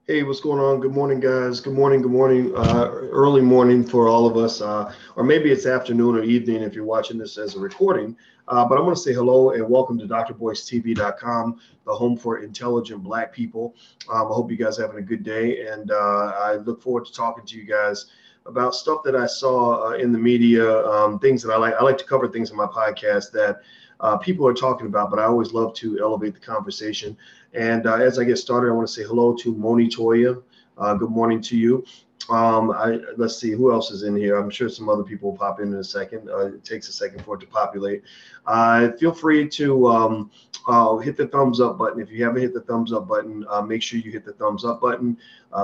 Hey, what's going on? Good morning, guys. Good morning. Good morning. Early morning for all of us, or maybe it's afternoon or evening if you're watching this as a recording. But I want to say hello and welcome to drboystv.com, the home for intelligent Black people. I hope you guys are having a good day, and I look forward to talking to you guys about stuff that I saw in the media, things that I like. I like to cover things in my podcast that people are talking about, but I always love to elevate the conversation. And as I get started, I want to say hello to Moni Toya. Good morning to you. Let's see who else is in here. I'm sure some other people will pop in a second. It takes a second for it to populate. Feel free to hit the thumbs up button. If you haven't hit the thumbs up button, make sure you hit the thumbs up button.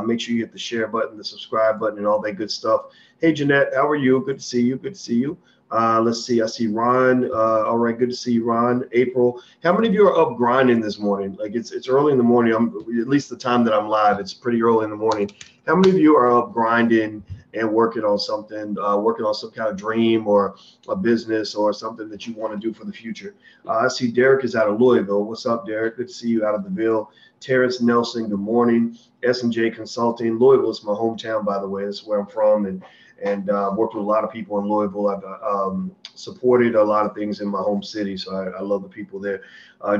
Make sure you hit the share button, the subscribe button, and all that good stuff. Hey, Jeanette, how are you? Good to see you. Good to see you. Let's see. I see Ron. All right, good to see you, Ron. April. How many of you are up grinding this morning? Like it's early in the morning. At least the time that I'm live, it's pretty early in the morning. How many of you are up grinding and working on something, working on some kind of dream or a business or something that you want to do for the future? I see Derek is out of Louisville. What's up, Derek? Good to see you out of the Ville. Terrence Nelson, good morning. S&J Consulting. Louisville is my hometown, by the way. That's where I'm from, and worked with a lot of people in Louisville. I've supported a lot of things in my home city, so I love the people there.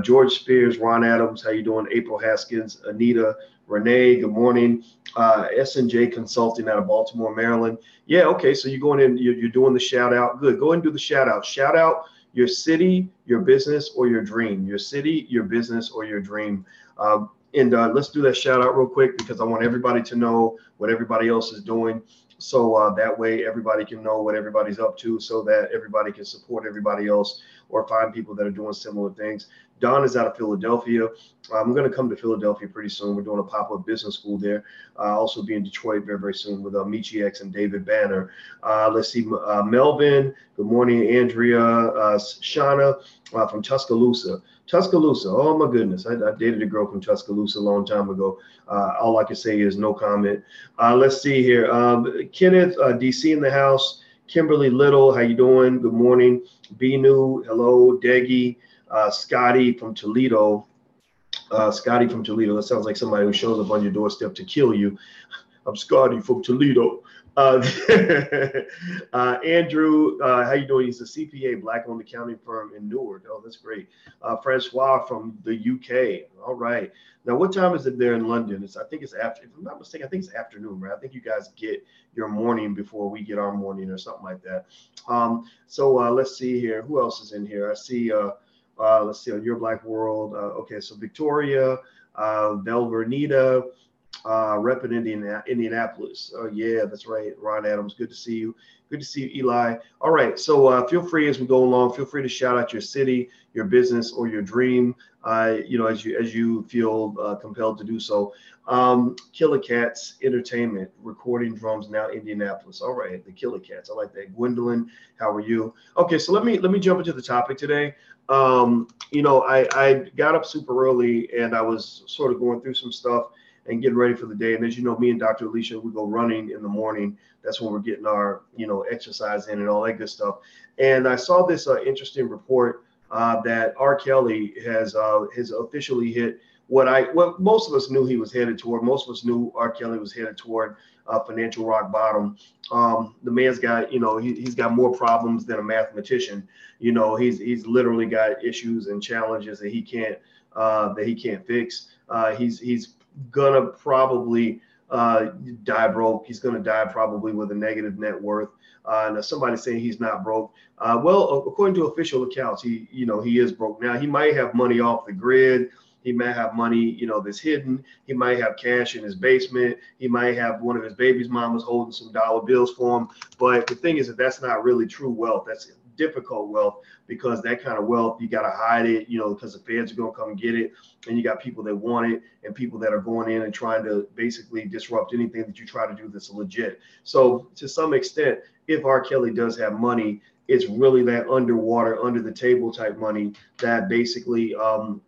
George Spears, Ron Adams, how you doing? April Haskins, Anita, Renee, good morning. S&J Consulting out of Baltimore, Maryland. Yeah, okay, so you're going in, you're doing the shout out. Good, go ahead and do the shout out. Shout out your city, your business, or your dream. Your city, your business, or your dream. And let's do that shout out real quick because I want everybody to know what everybody else is doing. So that way everybody can know what everybody's up to so that everybody can support everybody else or find people that are doing similar things. Don is out of Philadelphia. I'm going to come to Philadelphia pretty soon. We're doing a pop-up business school there. I'll also be in Detroit very, very soon with Michi X and David Banner. Let's see, Melvin. Good morning, Andrea. Shauna from Tuscaloosa. Tuscaloosa. Oh, my goodness. I dated a girl from Tuscaloosa a long time ago. All I can say is no comment. Let's see here. Kenneth, DC in the house. Kimberly Little, how you doing? Good morning. Binu, hello. Deggy, Scotty from Toledo. Scotty from Toledo. That sounds like somebody who shows up on your doorstep to kill you. I'm Scotty from Toledo. Andrew, how you doing? He's a CPA, black-owned accounting firm in Newark. Oh, that's great. Francois from the UK. All right. Now, what time is it there in London? I think it's after. If I'm not mistaken, I think it's afternoon, right? I think you guys get your morning before we get our morning or something like that. So let's see here. Who else is in here? I see. Let's see on Your Black World. Okay, so Victoria, Belvernita. Rep in Indianapolis. Oh, yeah, that's right. Ron Adams, good to see you. Good to see you, Eli. All right, so feel free as we go along, feel free to shout out your city, your business, or your dream, as you feel compelled to do so. Killer Cats Entertainment, Recording Drums Now, Indianapolis. All right, the Killer Cats. I like that. Gwendolyn, how are you? Okay, so let me jump into the topic today. I got up super early and I was sort of going through some stuff and getting ready for the day. And as you know, me and Dr. Alicia, we go running in the morning. That's when we're getting our, exercise in and all that good stuff. And I saw this interesting report that R. Kelly has officially hit what most of us knew he was headed toward. Most of us knew R. Kelly was headed toward financial rock bottom. The man's got, he's got more problems than a mathematician. He's literally got issues and challenges that he can't fix. He's gonna probably die broke. He's gonna die probably with a negative net worth. Now somebody's saying he's not broke. Well, according to official accounts, he is broke. Now he might have money off the grid. He might have money, that's hidden. He might have cash in his basement. He might have one of his baby's mamas holding some dollar bills for him. But the thing is that that's not really true wealth. That's difficult wealth, because that kind of wealth, you got to hide it, because the feds are going to come get it. And you got people that want it and people that are going in and trying to basically disrupt anything that you try to do that's legit. So to some extent, if R. Kelly does have money, it's really that underwater, under the table type money that basically, kind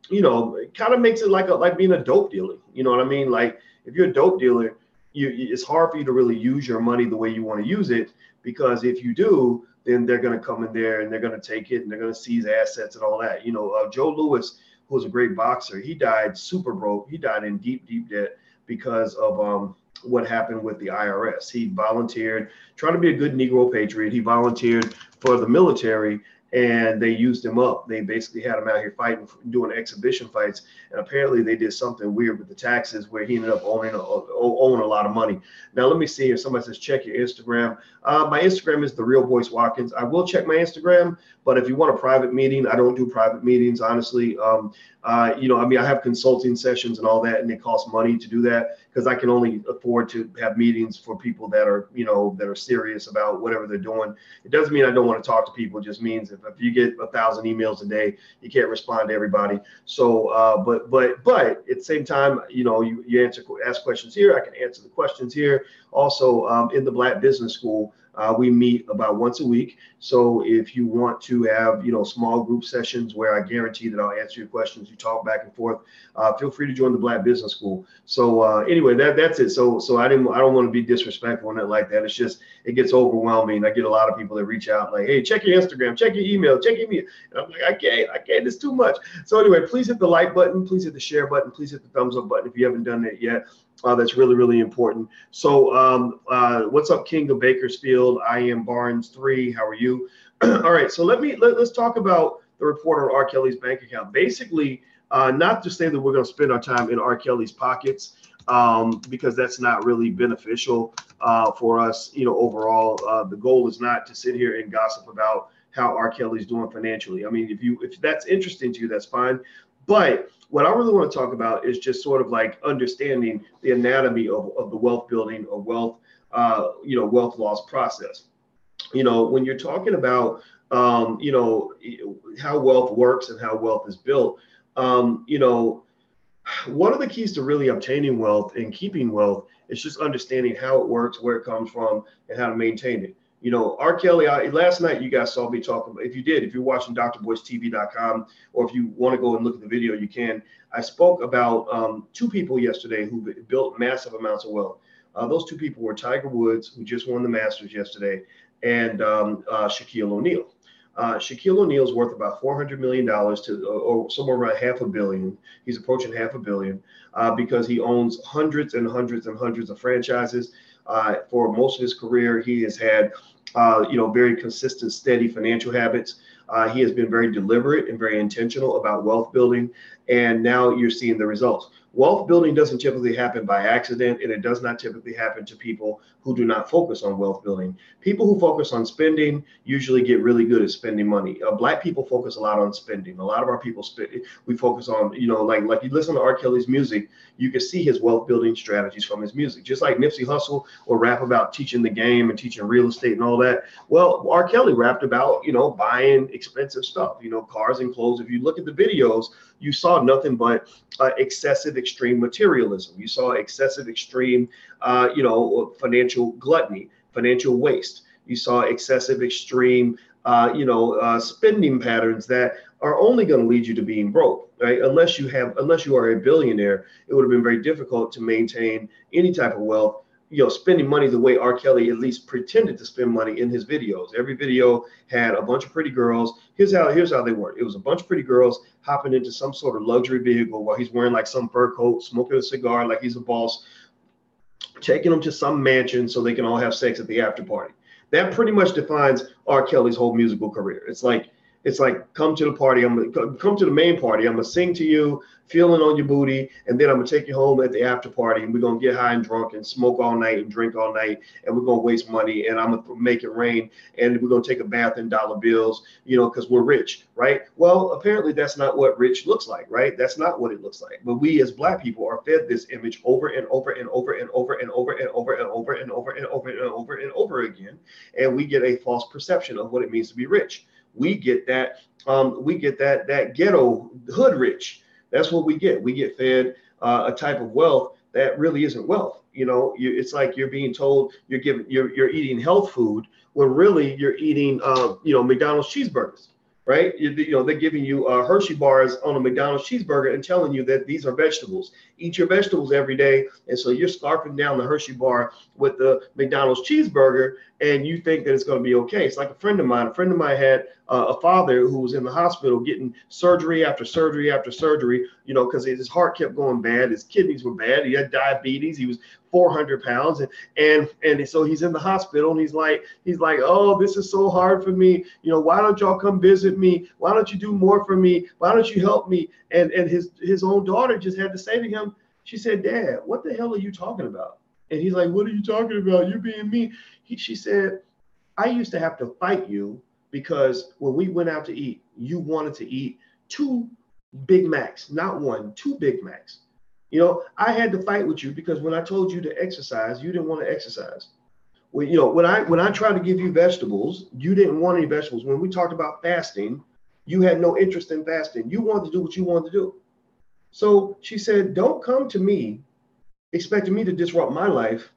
of makes it like being a dope dealer. You know what I mean? Like if you're a dope dealer, it's hard for you to really use your money the way you want to use it, because if you do, then they're going to come in there and they're going to take it and they're going to seize assets and all that. Joe Louis who was a great boxer. He died super broke. He died in deep, deep debt because of what happened with the IRS. He volunteered, trying to be a good Negro patriot. He volunteered for the military, and they used him up. They basically had him out here fighting, doing exhibition fights. And apparently they did something weird with the taxes where he ended up owing a lot of money. Now, let me see here. Somebody says, check your Instagram. My Instagram is The Real Voice Watkins. I will check my Instagram, but if you want a private meeting, I don't do private meetings, honestly. I have consulting sessions and all that, and it costs money to do that because I can only afford to have meetings for people that are, that are serious about whatever they're doing. It doesn't mean I don't want to talk to people. It just means if you get 1,000 emails a day, you can't respond to everybody. So, but at the same time, you ask questions here. I can answer the questions here. Also, in the Black Business School, we meet about once a week. So if you want to have, small group sessions where I guarantee that I'll answer your questions, you talk back and forth, feel free to join the Black Business School. So anyway, that's it. So I don't want to be disrespectful on it like that. It's just, it gets overwhelming. I get a lot of people that reach out like, hey, check your Instagram, check your email, check your email. And I'm like, I can't, it's too much. So anyway, please hit the like button, please hit the share button, please hit the thumbs up button if you haven't done that yet. That's really, really important. So what's up, King of Bakersfield? I am Barnes 3. How are you? All right. So let's talk about the report on R. Kelly's bank account. Basically, not to say that we're going to spend our time in R. Kelly's pockets, because that's not really beneficial for us. Overall, the goal is not to sit here and gossip about how R. Kelly's doing financially. I mean, if that's interesting to you, that's fine. But what I really want to talk about is just sort of like understanding the anatomy of the wealth building or wealth loss process. When you're talking about, how wealth works and how wealth is built, one of the keys to really obtaining wealth and keeping wealth is just understanding how it works, where it comes from, and how to maintain it. R. Kelly, last night you guys saw me talk about, if you're watching drboystv.com, or if you want to go and look at the video, you can. I spoke about two people yesterday who built massive amounts of wealth. Those two people were Tiger Woods, who just won the Masters yesterday, and Shaquille O'Neal. Shaquille O'Neal's worth about $400 million or somewhere around $500 million. He's approaching $500 million because he owns hundreds and hundreds and hundreds of franchises. For most of his career, he has had very consistent, steady financial habits. He has been very deliberate and very intentional about wealth building, and now you're seeing the results. Wealth building doesn't typically happen by accident, and it does not typically happen to people who do not focus on wealth building. People who focus on spending usually get really good at spending money. Black people focus a lot on spending. A lot of our people spend. We focus on, like you listen to R. Kelly's music, you can see his wealth building strategies from his music. Just like Nipsey Hussle will rap about teaching the game and teaching real estate and all that. Well, R. Kelly rapped about, buying expensive stuff, cars and clothes. If you look at the videos, you saw nothing but excessive extreme materialism. You saw excessive extreme, financial gluttony, financial waste. You saw excessive extreme, spending patterns that are only going to lead you to being broke, right? Unless you are a billionaire, it would have been very difficult to maintain any type of wealth. Spending money the way R. Kelly at least pretended to spend money in his videos. Every video had a bunch of pretty girls. Here's how they work. It was a bunch of pretty girls hopping into some sort of luxury vehicle while he's wearing like some fur coat, smoking a cigar like he's a boss, taking them to some mansion so they can all have sex at the after party. That pretty much defines R. Kelly's whole musical career. It's like, come to the party. Come to the main party. I'm gonna sing to you, feeling on your booty, and then I'm gonna take you home at the after party, and we're gonna get high and drunk and smoke all night and drink all night, and we're gonna waste money, and I'm gonna make it rain, and we're gonna take a bath in dollar bills, because we're rich, right? Well, apparently that's not what rich looks like, right? That's not what it looks like. But we as Black people are fed this image over and over and over and over and over and over and over and over and over and over and over again, and we get a false perception of what it means to be rich. We get that ghetto hood rich. That's what we get. We get fed a type of wealth that really isn't wealth. It's like you're being told you're eating health food when really you're eating McDonald's cheeseburgers, right? They're giving you Hershey bars on a McDonald's cheeseburger and telling you that these are vegetables. Eat your vegetables every day, and so you're scarfing down the Hershey bar with the McDonald's cheeseburger, and you think that it's going to be okay. It's like a friend of mine. A friend of mine had a father who was in the hospital getting surgery after surgery after surgery, you know, because his heart kept going bad. His kidneys were bad. He had diabetes. He was 400 pounds. And so he's in the hospital, and he's like, oh, this is so hard for me. You know, why don't y'all come visit me? Why don't you do more for me? Why don't you help me? And his own daughter just had to say to him, she said, Dad, what the hell are you talking about? And he's like, what are you talking about? You're being mean. She said, I used to have to fight you because when we went out to eat, you wanted to eat 2 Big Macs, not 1, 2 Big Macs. You know, I had to fight with you because when I told you to exercise, you didn't want to exercise. Well, you know, when I tried to give you vegetables, you didn't want any vegetables. When we talked about fasting, you had no interest in fasting. You wanted to do what you wanted to do. So she said, don't come to me expecting me to disrupt my life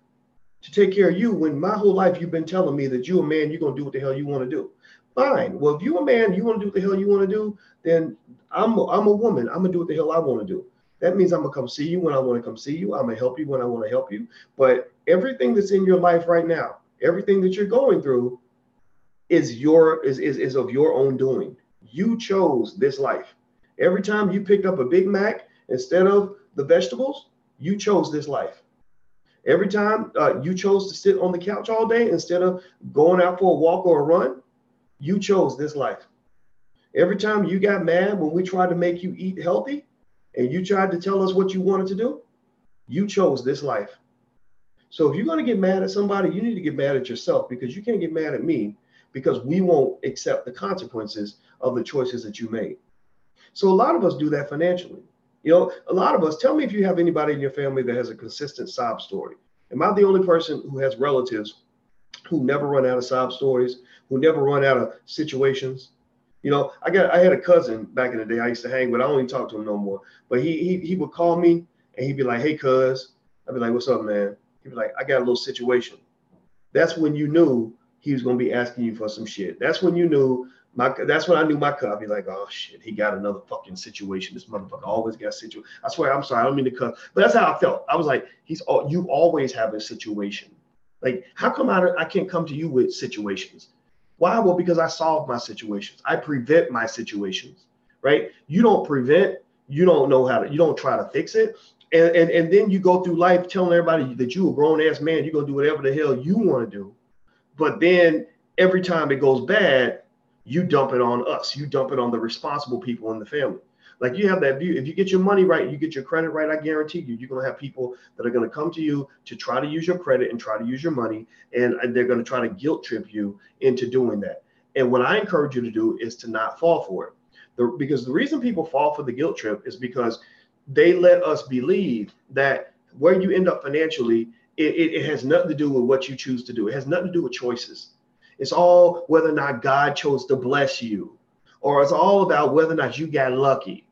to take care of you when my whole life you've been telling me that you're a man, you're going to do what the hell you want to do. Fine. Well, if you're a man, you want to do what the hell you want to do, then I'm a woman. I'm going to do what the hell I want to do. That means I'm going to come see you when I want to come see you. I'm going to help you when I want to help you. But everything that's in your life right now, everything that you're going through is of your own doing. You chose this life. Every time you picked up a Big Mac instead of the vegetables, you chose this life. Every time you chose to sit on the couch all day instead of going out for a walk or a run, you chose this life. Every time you got mad when we tried to make you eat healthy and you tried to tell us what you wanted to do, you chose this life. So if you're going to get mad at somebody, you need to get mad at yourself, because you can't get mad at me because we won't accept the consequences of the choices that you made. So a lot of us do that financially. You know, a lot of us, tell me if you have anybody in your family that has a consistent sob story. Am I the only person who has relatives who never run out of sob stories, who never run out of situations? You know, I had a cousin back in the day I used to hang with. I don't even talk to him no more. But he would call me and he'd be like, hey, cuz. I'd be like, what's up, man? He'd be like, I got a little situation. That's when you knew he was going to be asking you for some shit. That's when you knew that's when I knew my cut. I'd be like, oh shit, he got another fucking situation. This motherfucker always got situation. I swear, I'm sorry, I don't mean to cut, but that's how I felt. I was like, you always have a situation. Like, how come I can't come to you with situations? Why? Well, because I solve my situations. I prevent my situations, right? You don't prevent, you don't know how to, you don't try to fix it. And then you go through life telling everybody that you a grown ass man, you're gonna do whatever the hell you want to do. But then every time it goes bad, you dump it on us. You dump it on the responsible people in the family. Like, you have that view. If you get your money right, you get your credit right, I guarantee you, you're going to have people that are going to come to you to try to use your credit and try to use your money. And they're going to try to guilt trip you into doing that. And what I encourage you to do is to not fall for it. Because the reason people fall for the guilt trip is because they let us believe that where you end up financially, it has nothing to do with what you choose to do. It has nothing to do with choices. It's all whether or not God chose to bless you, or it's all about whether or not you got lucky,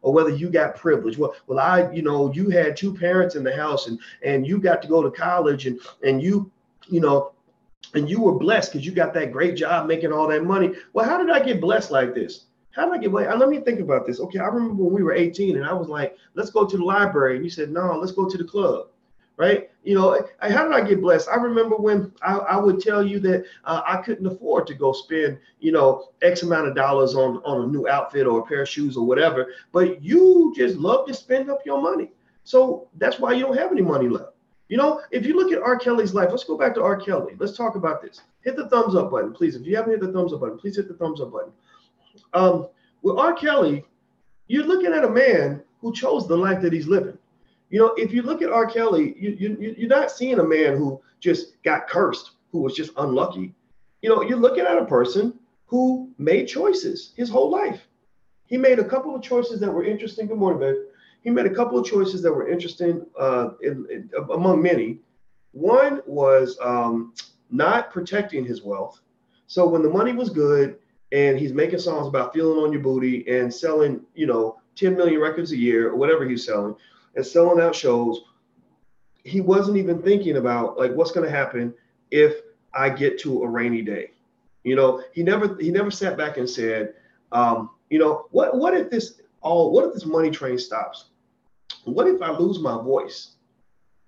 or whether you got privilege. Well, you had 2 parents in the house, and you got to go to college, and you were blessed because you got that great job making all that money. Well, how did I get blessed like this? How did I get blessed? Let me think about this. Okay, I remember when we were 18 and I was like, let's go to the library. And you said, no, let's go to the club. Right? You know, how did I get blessed? I remember when I would tell you that I couldn't afford to go spend, X amount of dollars on a new outfit or a pair of shoes or whatever, but you just love to spend up your money. So that's why you don't have any money left. You know, if you look at R. Kelly's life, let's go back to R. Kelly. Let's talk about this. Hit the thumbs up button, please. If you haven't hit the thumbs up button, please hit the thumbs up button. With R. Kelly, you're looking at a man who chose the life that he's living. You know, if you look at R. Kelly, you're not seeing a man who just got cursed, who was just unlucky. You know, you're looking at a person who made choices his whole life. He made a couple of choices that were interesting. Good morning, babe. He made a couple of choices that were interesting among many. One was not protecting his wealth. So when the money was good and he's making songs about feeling on your booty and selling, 10 million records a year or whatever he's selling, and selling out shows, he wasn't even thinking about like what's going to happen if I get to a rainy day. You know, he never sat back and said, what if this money train stops? What if I lose my voice?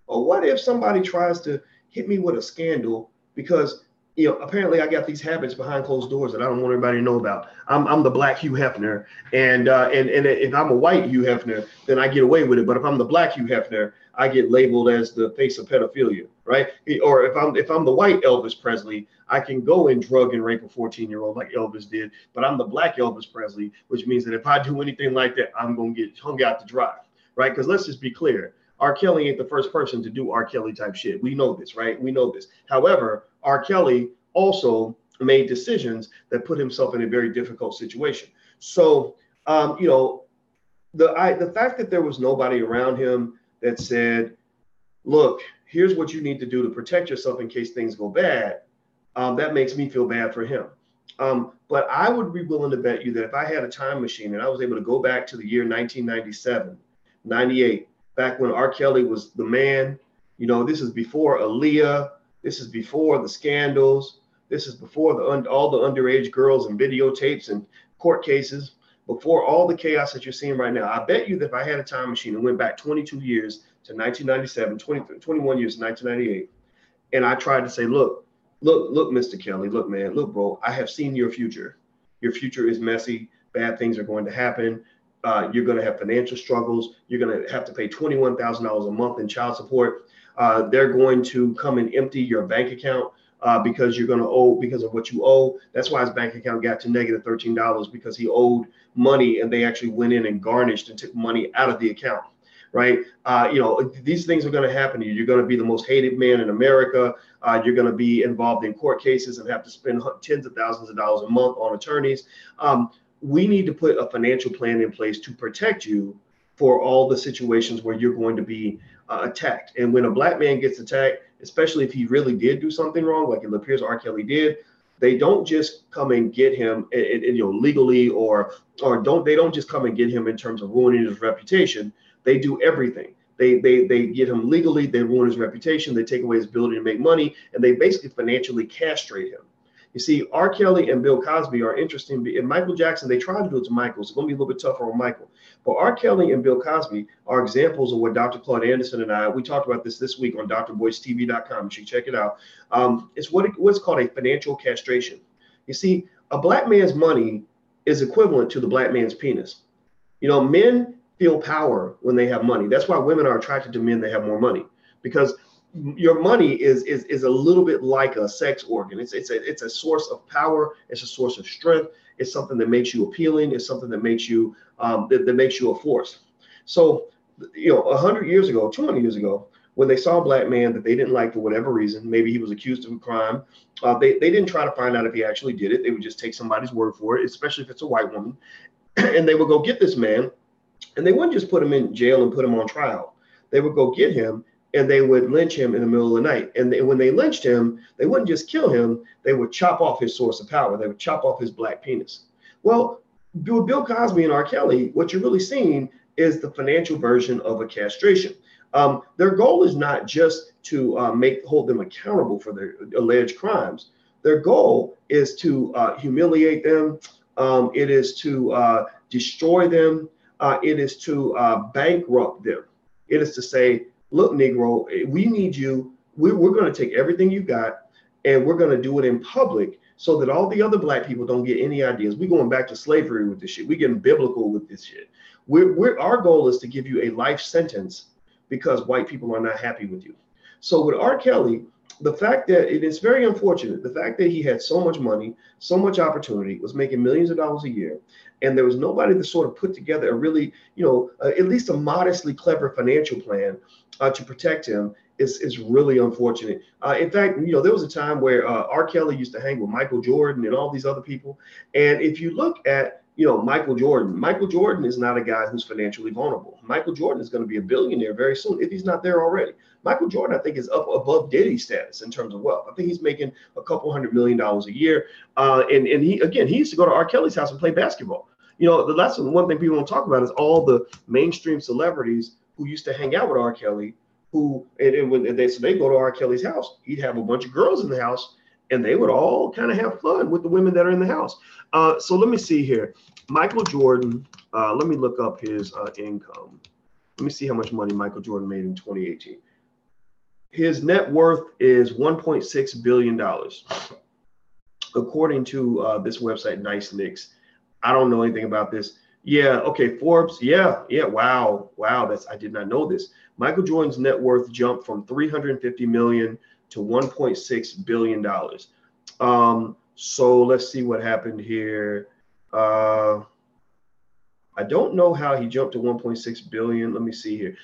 Or what if somebody tries to hit me with a scandal because apparently I got these habits behind closed doors that I don't want everybody to know about. I'm the black Hugh Hefner, and if I'm a white Hugh Hefner, then I get away with it. But if I'm the black Hugh Hefner, I get labeled as the face of pedophilia, right? Or if I'm the white Elvis Presley, I can go and drug and rape a 14-year-old like Elvis did. But I'm the black Elvis Presley, which means that if I do anything like that, I'm gonna get hung out to dry, right? Because let's just be clear. R. Kelly ain't the first person to do R. Kelly type shit. We know this, right? We know this. However, R. Kelly also made decisions that put himself in a very difficult situation. So, the fact that there was nobody around him that said, "Look, here's what you need to do to protect yourself in case things go bad," that makes me feel bad for him. But I would be willing to bet you that if I had a time machine and I was able to go back to the year 1997, 98, back when R. Kelly was the man, this is before Aaliyah, this is before the scandals, this is before all the underage girls and videotapes and court cases, before all the chaos that you're seeing right now. I bet you that if I had a time machine and went back 22 years to 1997, 21 years to 1998, and I tried to say, look, Mr. Kelly, look, man, look, bro, I have seen your future. Your future is messy. Bad things are going to happen. You're going to have financial struggles. You're going to have to pay $21,000 a month in child support. They're going to come and empty your bank account because you're going to owe because of what you owe. That's why his bank account got to negative $13 because he owed money and they actually went in and garnished and took money out of the account. Right. These things are going to happen to you. You're going to be the most hated man in America. You're going to be involved in court cases and have to spend tens of thousands of dollars a month on attorneys. We need to put a financial plan in place to protect you for all the situations where you're going to be attacked. And when a black man gets attacked, especially if he really did do something wrong, like it appears R. Kelly did, they don't just come and get him, legally, they don't just come and get him in terms of ruining his reputation. They do everything. They get him legally, they ruin his reputation, they take away his ability to make money, and they basically financially castrate him. You see, R. Kelly and Bill Cosby are interesting. And Michael Jackson, they tried to do it to Michael. It's going to be a little bit tougher on Michael. But R. Kelly and Bill Cosby are examples of what Dr. Claude Anderson and we talked about this week on drboystv.com. You should check it out. It's what's called a financial castration. You see, a black man's money is equivalent to the black man's penis. Men feel power when they have money. That's why women are attracted to men that have more money, because your money is a little bit like a sex organ. It's a source of power. It's a source of strength. It's something that makes you appealing. It's something that makes you that makes you a force. So 100 years ago, 200 years ago, when they saw a black man that they didn't like for whatever reason, maybe he was accused of a crime, they didn't try to find out if he actually did it. They would just take somebody's word for it, especially if it's a white woman, and they would go get this man, and they wouldn't just put him in jail and put him on trial. They would go get him and they would lynch him in the middle of the night. And when they lynched him, they wouldn't just kill him. They would chop off his source of power. They would chop off his black penis. Well, with Bill Cosby and R. Kelly, what you're really seeing is the financial version of a castration. Their goal is not just to hold them accountable for their alleged crimes. Their goal is to humiliate them. It is to destroy them. It is to bankrupt them. It is to say, look, Negro, we need you. We're going to take everything you got and we're going to do it in public so that all the other black people don't get any ideas. We're going back to slavery with this shit. We're getting biblical with this shit. Our goal is to give you a life sentence because white people are not happy with you. So with R. Kelly, the fact that it is very unfortunate, the fact that he had so much money, so much opportunity, was making millions of dollars a year, and there was nobody to sort of put together a really, at least a modestly clever financial plan to protect him is really unfortunate. In fact, there was a time where R. Kelly used to hang with Michael Jordan and all these other people. And if you look at, Michael Jordan is not a guy who's financially vulnerable. Michael Jordan is going to be a billionaire very soon if he's not there already. Michael Jordan, I think, is up above Diddy status in terms of wealth. I think he's making a couple $100 million a year. And he used to go to R. Kelly's house and play basketball. That's the one thing people don't talk about is all the mainstream celebrities who used to hang out with R. Kelly, so they go to R. Kelly's house. He'd have a bunch of girls in the house, and they would all kind of have fun with the women that are in the house. So let me see here. Michael Jordan, let me look up his income. Let me see how much money Michael Jordan made in 2018. His net worth is $1.6 billion, according to this website, Nice Nicks. I don't know anything about this. Yeah, okay, Forbes. Yeah, wow, I did not know this. Michael Jordan's net worth jumped from 350 million to 1.6 billion dollars. So let's see what happened here. I don't know how he jumped to 1.6 billion. Let me see here.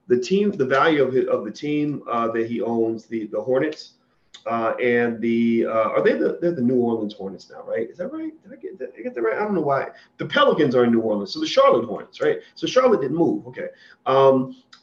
The value of the team that he owns, the Hornets, and they're the New Orleans Hornets now, right? Is that right? Did I get that right? I don't know why. The Pelicans are in New Orleans, so the Charlotte Hornets, right? So Charlotte didn't move. Okay.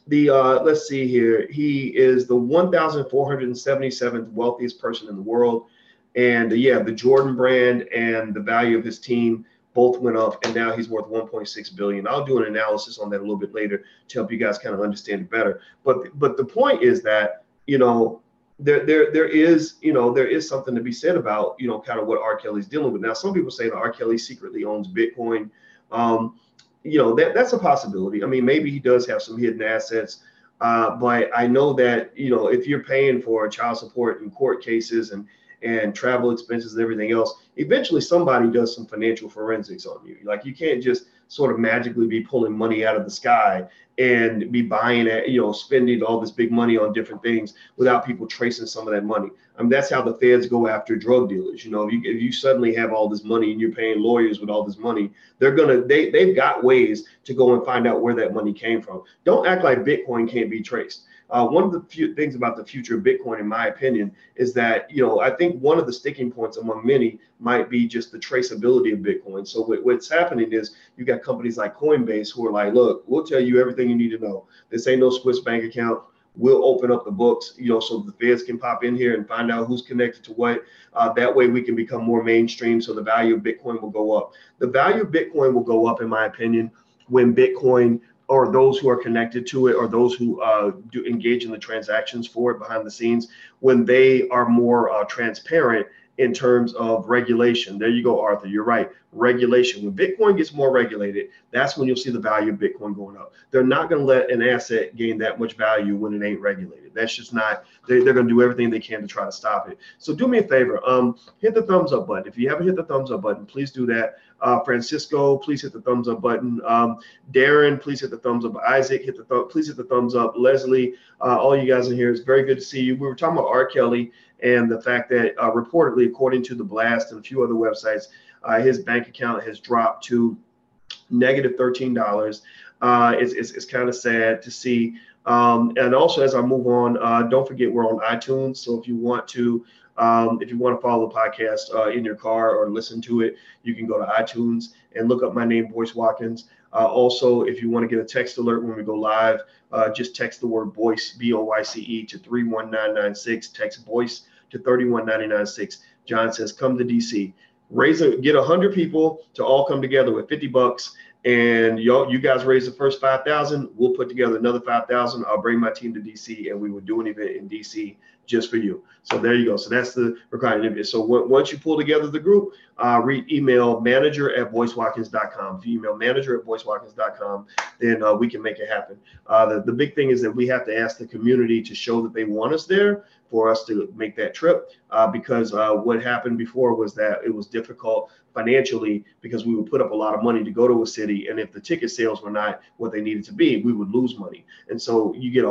Let's see here. He is the 1,477th wealthiest person in the world, and the Jordan brand and the value of his team both went up, and now he's worth 1.6 billion. I'll do an analysis on that a little bit later to help you guys kind of understand it better. But the point is that there is something to be said about kind of what R. Kelly's dealing with. Now, some people say that R. Kelly secretly owns Bitcoin. That's a possibility. I mean, maybe he does have some hidden assets, but I know that if you're paying for child support and court cases and travel expenses and everything else, eventually somebody does some financial forensics on you. Like, you can't just sort of magically be pulling money out of the sky and be buying spending all this big money on different things without people tracing some of that money. I mean, that's how the feds go after drug dealers. If you suddenly have all this money and you're paying lawyers with all this money, they've got ways to go and find out where that money came from. Don't act like Bitcoin can't be traced. One of the few things about the future of Bitcoin, in my opinion, is that, I think one of the sticking points among many might be just the traceability of Bitcoin. So what's happening is you got companies like Coinbase who are like, look, we'll tell you everything you need to know. This ain't no Swiss bank account. We'll open up the books, so the feds can pop in here and find out who's connected to what. That way we can become more mainstream. So the value of Bitcoin will go up. The value of Bitcoin will go up, in my opinion, when Bitcoin, or those who are connected to it, or those who do engage in the transactions for it behind the scenes, when they are more transparent in terms of regulation. There you go, Arthur. You're right. Regulation. When Bitcoin gets more regulated, that's when you'll see the value of Bitcoin going up. They're not going to let an asset gain that much value when it ain't regulated. That's just not, they're going to do everything they can to try to stop it. So do me a favor, hit the thumbs up button. If you haven't hit the thumbs up button, please do that. Francisco, please hit the thumbs up button. Darren, please hit the thumbs up. Isaac, please hit the thumbs up. Leslie, all you guys in here, it's very good to see you. We were talking about R. Kelly and the fact that reportedly, according to The Blast and a few other websites, his bank account has dropped to negative $13. It's kind of sad to see. And also, as I move on, don't forget we're on iTunes. So if you want to follow the podcast in your car or listen to it, you can go to iTunes and look up my name, Boyce Watkins. Also, if you want to get a text alert when we go live, just text the word Boyce, BOYCE, to 31996. Text Boyce to 31996. John says, come to DC. Get 100 people to all come together with $50, and you guys raise the first 5,000. We'll put together another 5,000. I'll bring my team to DC, and we will do an event in DC just for you. So there you go. So that's the requirement. So once you pull together the group, email manager@boycewatkins.com. If you email manager@boycewatkins.com, then we can make it happen. The big thing is that we have to ask the community to show that they want us there for us to make that trip, because what happened before was that it was difficult financially, because we would put up a lot of money to go to a city, and if the ticket sales were not what they needed to be, we would lose money. And so you get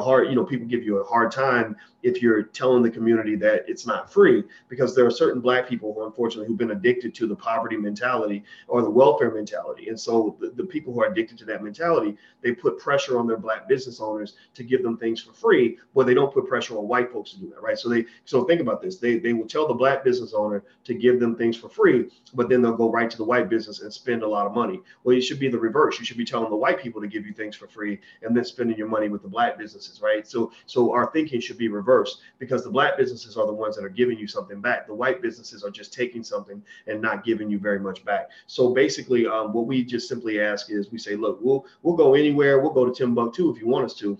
people give you a hard time if you're telling the community that it's not free, because there are certain Black people who, unfortunately, who've been addicted to the poverty mentality or the welfare mentality. And so the people who are addicted to that mentality, they put pressure on their Black business owners to give them things for free, but they don't put pressure on white folks to do that, right? So think about this. They will tell the Black business owner to give them things for free, but then they'll go right to the white business and spend a lot of money. Well, it should be the reverse. You should be telling the white people to give you things for free and then spending your money with the Black businesses, right? So our thinking should be reversed, because the Black businesses are the ones that are giving you something back. The white businesses are just taking something and not giving you very much back. So basically, what we just simply ask is, we say, look, we'll go anywhere. We'll go to Timbuktu if you want us to,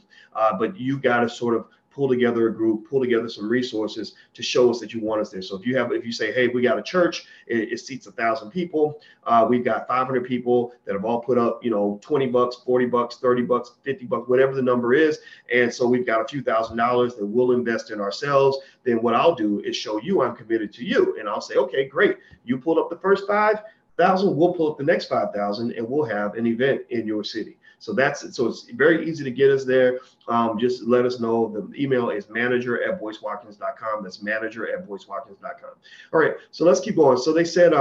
but you got to sort of pull together a group, pull together some resources to show us that you want us there. So if you say, hey, we got a church, it seats 1,000 people. We've got 500 people that have all put up, $20, $40, $30, $50, whatever the number is. And so we've got a few $1,000s that we'll invest in ourselves. Then what I'll do is show you I'm committed to you. And I'll say, okay, great. You pulled up the first 5,000, we'll pull up the next 5,000, and we'll have an event in your city. So it's very easy to get us there. Just let us know. The email is manager@boycewatkins.com. That's manager@boycewatkins.com. All right, so let's keep going. So they said,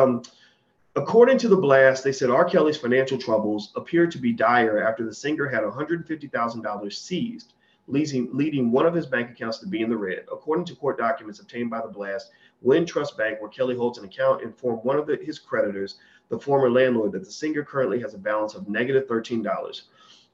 according to the blast, they said R. Kelly's financial troubles appeared to be dire after the singer had $150,000 seized, leading one of his bank accounts to be in the red. According to court documents obtained by the blast, Wynn Trust Bank, where Kelly holds an account, informed one of his creditors, the former landlord, that the singer currently has a balance of negative $13.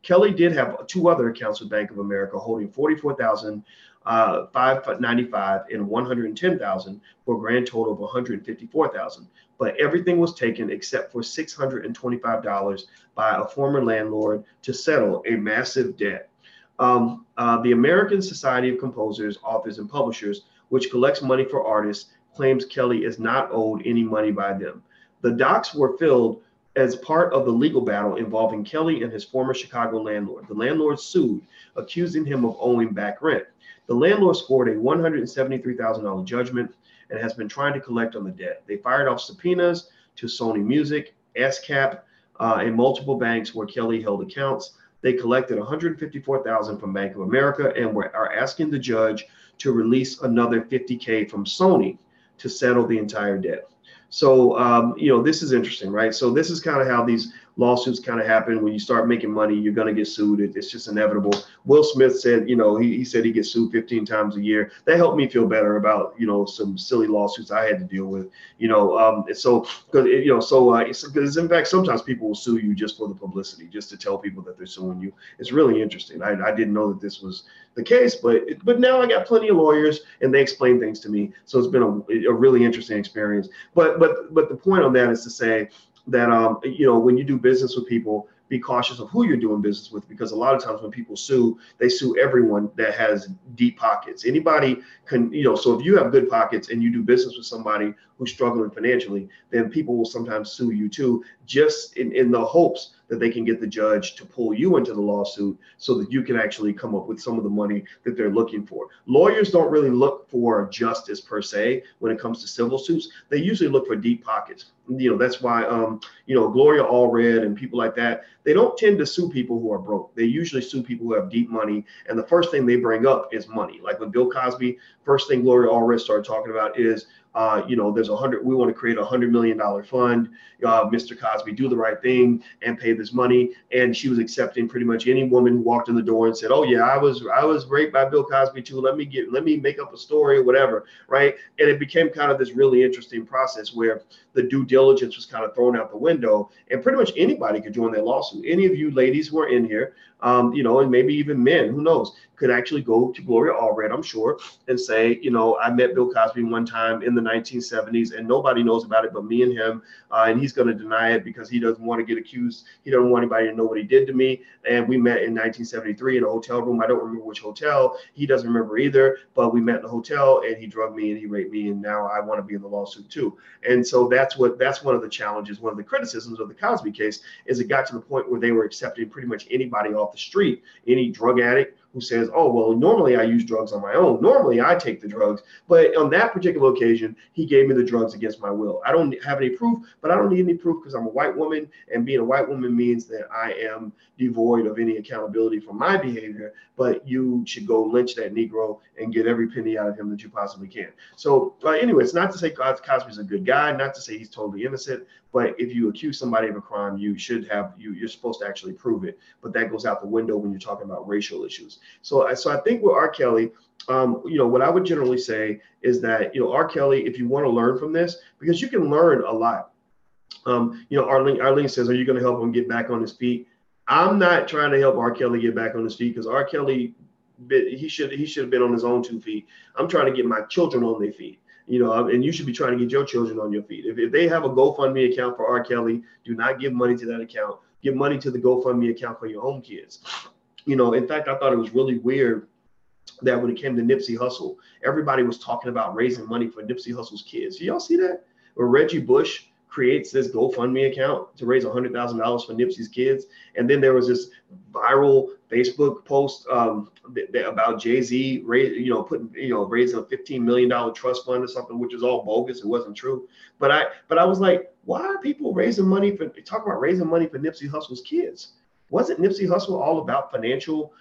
Kelly did have 2 other accounts with Bank of America holding $44,595 and $110,000 for a grand total of $154,000. But everything was taken except for $625 by a former landlord to settle a massive debt. The American Society of Composers, Authors, and Publishers, which collects money for artists, claims Kelly is not owed any money by them. The docs were filled as part of the legal battle involving Kelly and his former Chicago landlord. The landlord sued, accusing him of owing back rent. The landlord scored a $173,000 judgment and has been trying to collect on the debt. They fired off subpoenas to Sony Music, ASCAP, and multiple banks where Kelly held accounts. They collected $154,000 from Bank of America and are asking the judge to release another $50K from Sony to settle the entire debt. So, this is interesting, right? So this is kind of how these lawsuits kind of happen. When you start making money, you're going to get sued. It's just inevitable. Will Smith said, he said he gets sued 15 times a year. That helped me feel better about, some silly lawsuits I had to deal with, because in fact, sometimes people will sue you just for the publicity, just to tell people that they're suing you. It's really interesting. I didn't know that this was the case, but now I got plenty of lawyers and they explain things to me. So it's been a really interesting experience. But the point on that is to say that, when you do business with people, be cautious of who you're doing business with, because a lot of times when people sue, they sue everyone that has deep pockets. Anybody can, so if you have good pockets and you do business with somebody who's struggling financially, then people will sometimes sue you too, just in the hopes that they can get the judge to pull you into the lawsuit so that you can actually come up with some of the money that they're looking for. Lawyers don't really look for justice per se when it comes to civil suits. They usually look for deep pockets. That's why, Gloria Allred and people like that, they don't tend to sue people who are broke. They usually sue people who have deep money. And the first thing they bring up is money. Like with Bill Cosby, first thing Gloria Allred started talking about is, we want to create $100 million fund. Mr. Cosby, do the right thing and pay this money. And she was accepting pretty much any woman who walked in the door and said, oh yeah, I was raped by Bill Cosby too. Let me make up a story or whatever. Right. And it became kind of this really interesting process where the due diligence was kind of thrown out the window, and pretty much anybody could join that lawsuit. Any of you ladies who are in here, and maybe even men, who knows, could actually go to Gloria Allred, I'm sure, and say, I met Bill Cosby one time in the 1970s and nobody knows about it but me and him. And he's going to deny it because he doesn't want to get accused. He doesn't want anybody to know what he did to me. And we met in 1973 in a hotel room. I don't remember which hotel. He doesn't remember either, but we met in a hotel and he drugged me and he raped me. And now I want to be in the lawsuit too. And so that's one of the challenges. One of the criticisms of the Cosby case is it got to the point where they were accepting pretty much anybody off the street, any drug addict who says, oh, well, normally I use drugs on my own. Normally I take the drugs. But on that particular occasion, he gave me the drugs against my will. I don't have any proof, but I don't need any proof because I'm a white woman. And being a white woman means that I am devoid of any accountability for my behavior. But you should go lynch that Negro and get every penny out of him that you possibly can. So anyway, it's not to say Cosby's a good guy, not to say he's totally innocent. But if you accuse somebody of a crime, you're supposed to actually prove it. But that goes out the window when you're talking about racial issues. So I think with R. Kelly, what I would generally say is that, R. Kelly, if you want to learn from this, because you can learn a lot. Arlene says, are you going to help him get back on his feet? I'm not trying to help R. Kelly get back on his feet because R. Kelly, he should have been on his own 2 feet. I'm trying to get my children on their feet. And you should be trying to get your children on your feet. If they have a GoFundMe account for R. Kelly, do not give money to that account. Give money to the GoFundMe account for your own kids. In fact, I thought it was really weird that when it came to Nipsey Hussle, everybody was talking about raising money for Nipsey Hussle's kids. Y'all see that? Where Reggie Bush creates this GoFundMe account to raise $100,000 for Nipsey's kids. And then there was this viral Facebook post about Jay-Z, raising a $15 million trust fund or something, which is all bogus. It wasn't true. But I was like, why are people raising money talk about raising money for Nipsey Hussle's kids? Wasn't Nipsey Hussle all about financial,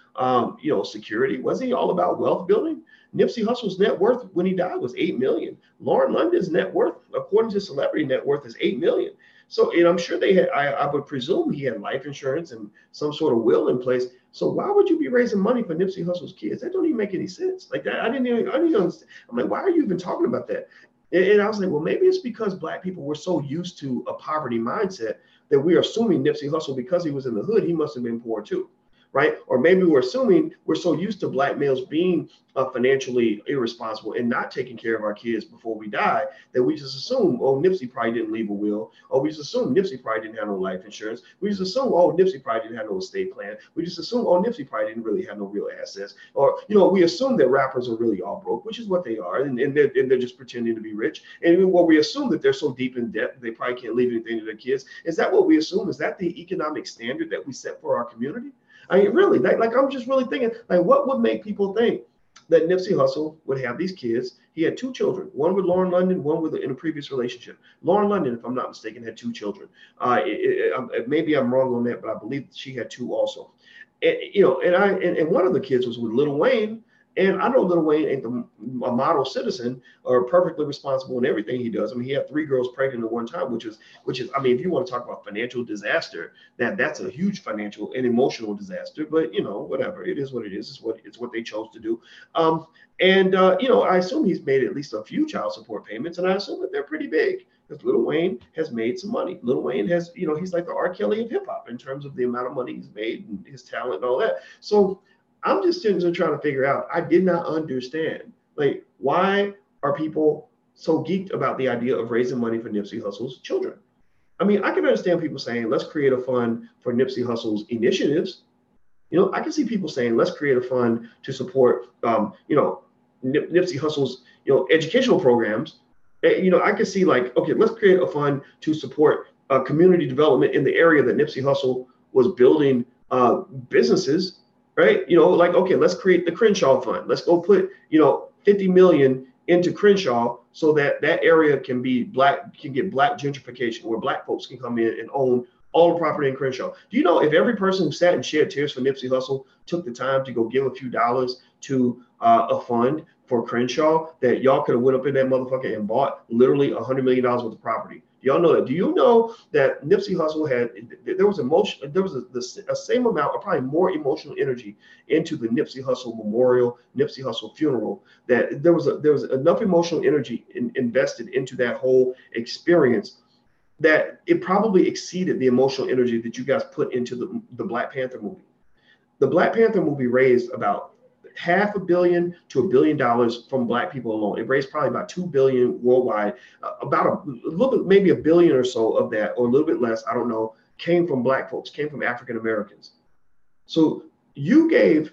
security? Wasn't he all about wealth building? Nipsey Hussle's net worth when he died was $8 million. Lauren London's net worth, according to Celebrity Net Worth, is $8 million. So, and I'm sure they had, I would presume he had life insurance and some sort of will in place. So why would you be raising money for Nipsey Hussle's kids? That don't even make any sense. Like that, I didn't even understand. I'm like, why are you even talking about that? And I was like, well, maybe it's because Black people were so used to a poverty mindset that we are assuming Nipsey Hussle, because he was in the hood, he must have been poor too, right? Or maybe we're assuming we're so used to Black males being financially irresponsible and not taking care of our kids before we die that we just assume, oh, Nipsey probably didn't leave a will. Or we just assume Nipsey probably didn't have no life insurance. We just assume, oh, Nipsey probably didn't have no estate plan. We just assume, oh, Nipsey probably didn't really have no real assets. Or, we assume that rappers are really all broke, which is what they are. And they're just pretending to be rich. And what we assume that they're so deep in debt, they probably can't leave anything to their kids. Is that what we assume? Is that the economic standard that we set for our community? I mean, really, like I'm just really thinking, like, what would make people think that Nipsey Hussle would have these kids? He had 2 children, one with Lauren London, one in a previous relationship. Lauren London, if I'm not mistaken, had 2 children. Maybe I'm wrong on that, but I believe she had 2 also. And one of the kids was with Lil Wayne. And I know Lil Wayne ain't a model citizen or perfectly responsible in everything he does. I mean, he had 3 girls pregnant at one time, which is, I mean, if you want to talk about financial disaster, that's a huge financial and emotional disaster. But whatever, it is what it is. It's what they chose to do. I assume he's made at least a few child support payments, and I assume that they're pretty big because Lil Wayne has made some money. Lil Wayne has, he's like the R. Kelly of hip hop in terms of the amount of money he's made and his talent and all that. So I'm just trying to figure out, I did not understand, like, why are people so geeked about the idea of raising money for Nipsey Hussle's children? I mean, I can understand people saying, let's create a fund for Nipsey Hussle's initiatives. I can see people saying, let's create a fund to support, Nipsey Hussle's, educational programs. I can see like, okay, let's create a fund to support community development in the area that Nipsey Hussle was building businesses. Right, like, okay, let's create the Crenshaw Fund. Let's go put, $50 million into Crenshaw so that area can get Black gentrification, where Black folks can come in and own all the property in Crenshaw. Do you know if every person who sat and shed tears for Nipsey Hussle took the time to go give a few dollars to a fund for Crenshaw, that y'all could have went up in that motherfucker and bought literally $100 million worth of property? Y'all know that? Do you know that Nipsey Hussle there was the same amount, or probably more emotional energy into the Nipsey Hussle memorial, Nipsey Hussle funeral, that there was enough emotional energy invested into that whole experience that it probably exceeded the emotional energy that you guys put into the Black Panther movie. The Black Panther movie raised about $500 million to $1 billion from Black people alone. It raised probably about $2 billion worldwide. About a little bit, maybe $1 billion or so of that, or a little bit less, I don't know, came from Black folks, came from African Americans. So you gave,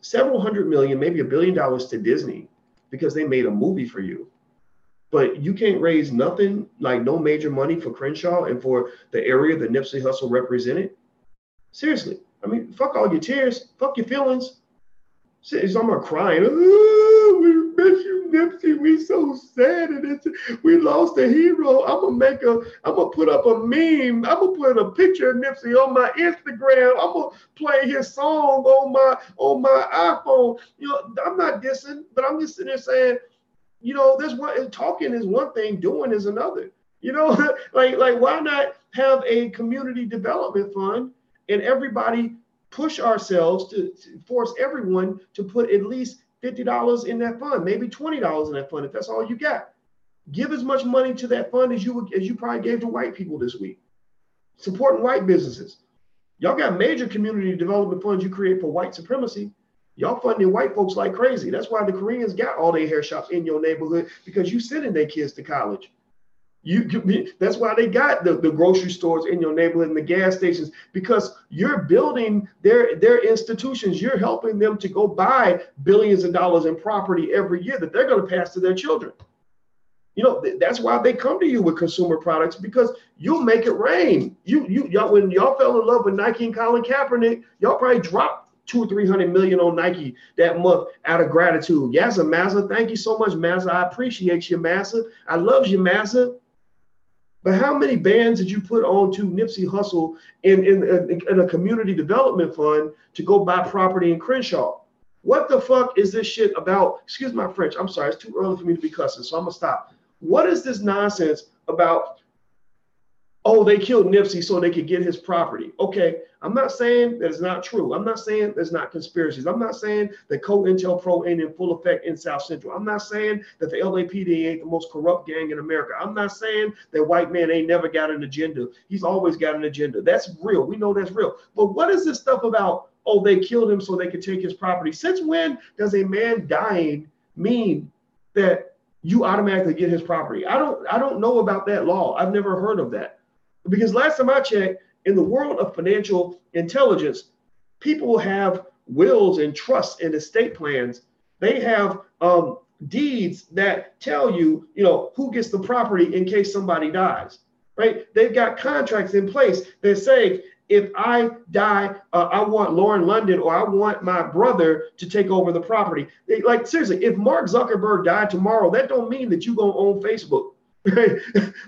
several hundred million, maybe $1 billion to Disney because they made a movie for you. But you can't raise nothing, like no major money for Crenshaw and for the area that Nipsey Hussle represented. Seriously. I mean, fuck all your tears, fuck your feelings. I'm not crying. Oh, we miss you, Nipsey. We so sad, and we lost a hero. I'm gonna put up a meme. I'm gonna put a picture of Nipsey on my Instagram. I'm gonna play his song on my iPhone. I'm not dissing, but I'm just sitting there saying, there's one, talking is one thing, doing is another. Like why not have a community development fund and everybody push ourselves to force everyone to put at least $50 in that fund, maybe $20 in that fund, if that's all you got. Give as much money to that fund as you probably gave to white people this week. Supporting white businesses. Y'all got major community development funds you create for white supremacy. Y'all funding white folks like crazy. That's why the Koreans got all their hair shops in your neighborhood, because you sending their kids to college. That's why they got the grocery stores in your neighborhood and the gas stations, because you're building their institutions. You're helping them to go buy billions of dollars in property every year that they're going to pass to their children. You know, that's why they come to you with consumer products, because you'll make it rain. Y'all, when y'all fell in love with Nike and Colin Kaepernick, y'all probably dropped 200 or 300 million on Nike that month out of gratitude. Yes, Mazza, thank you so much, Mazza. I appreciate you, Mazza. I love you, Mazza. But how many bands did you put on to Nipsey Hussle in a community development fund to go buy property in Crenshaw? What the fuck is this shit about? Excuse my French. I'm sorry. It's too early for me to be cussing, so I'm going to stop. What is this nonsense about, oh, they killed Nipsey so they could get his property? Okay, I'm not saying that it's not true. I'm not saying there's not conspiracies. I'm not saying that COINTELPRO ain't in full effect in South Central. I'm not saying that the LAPD ain't the most corrupt gang in America. I'm not saying that white man ain't never got an agenda. He's always got an agenda. That's real. We know that's real. But what is this stuff about, oh, they killed him so they could take his property? Since when does a man dying mean that you automatically get his property? I don't know about that law. I've never heard of that. Because last time I checked, in the world of financial intelligence, people have wills and trusts and estate plans. They have deeds that tell you, you know, who gets the property in case somebody dies, right? They've got contracts in place that say, if I die, I want Lauren London or I want my brother to take over the property. Like, seriously, if Mark Zuckerberg died tomorrow, that don't mean that you're going to own Facebook.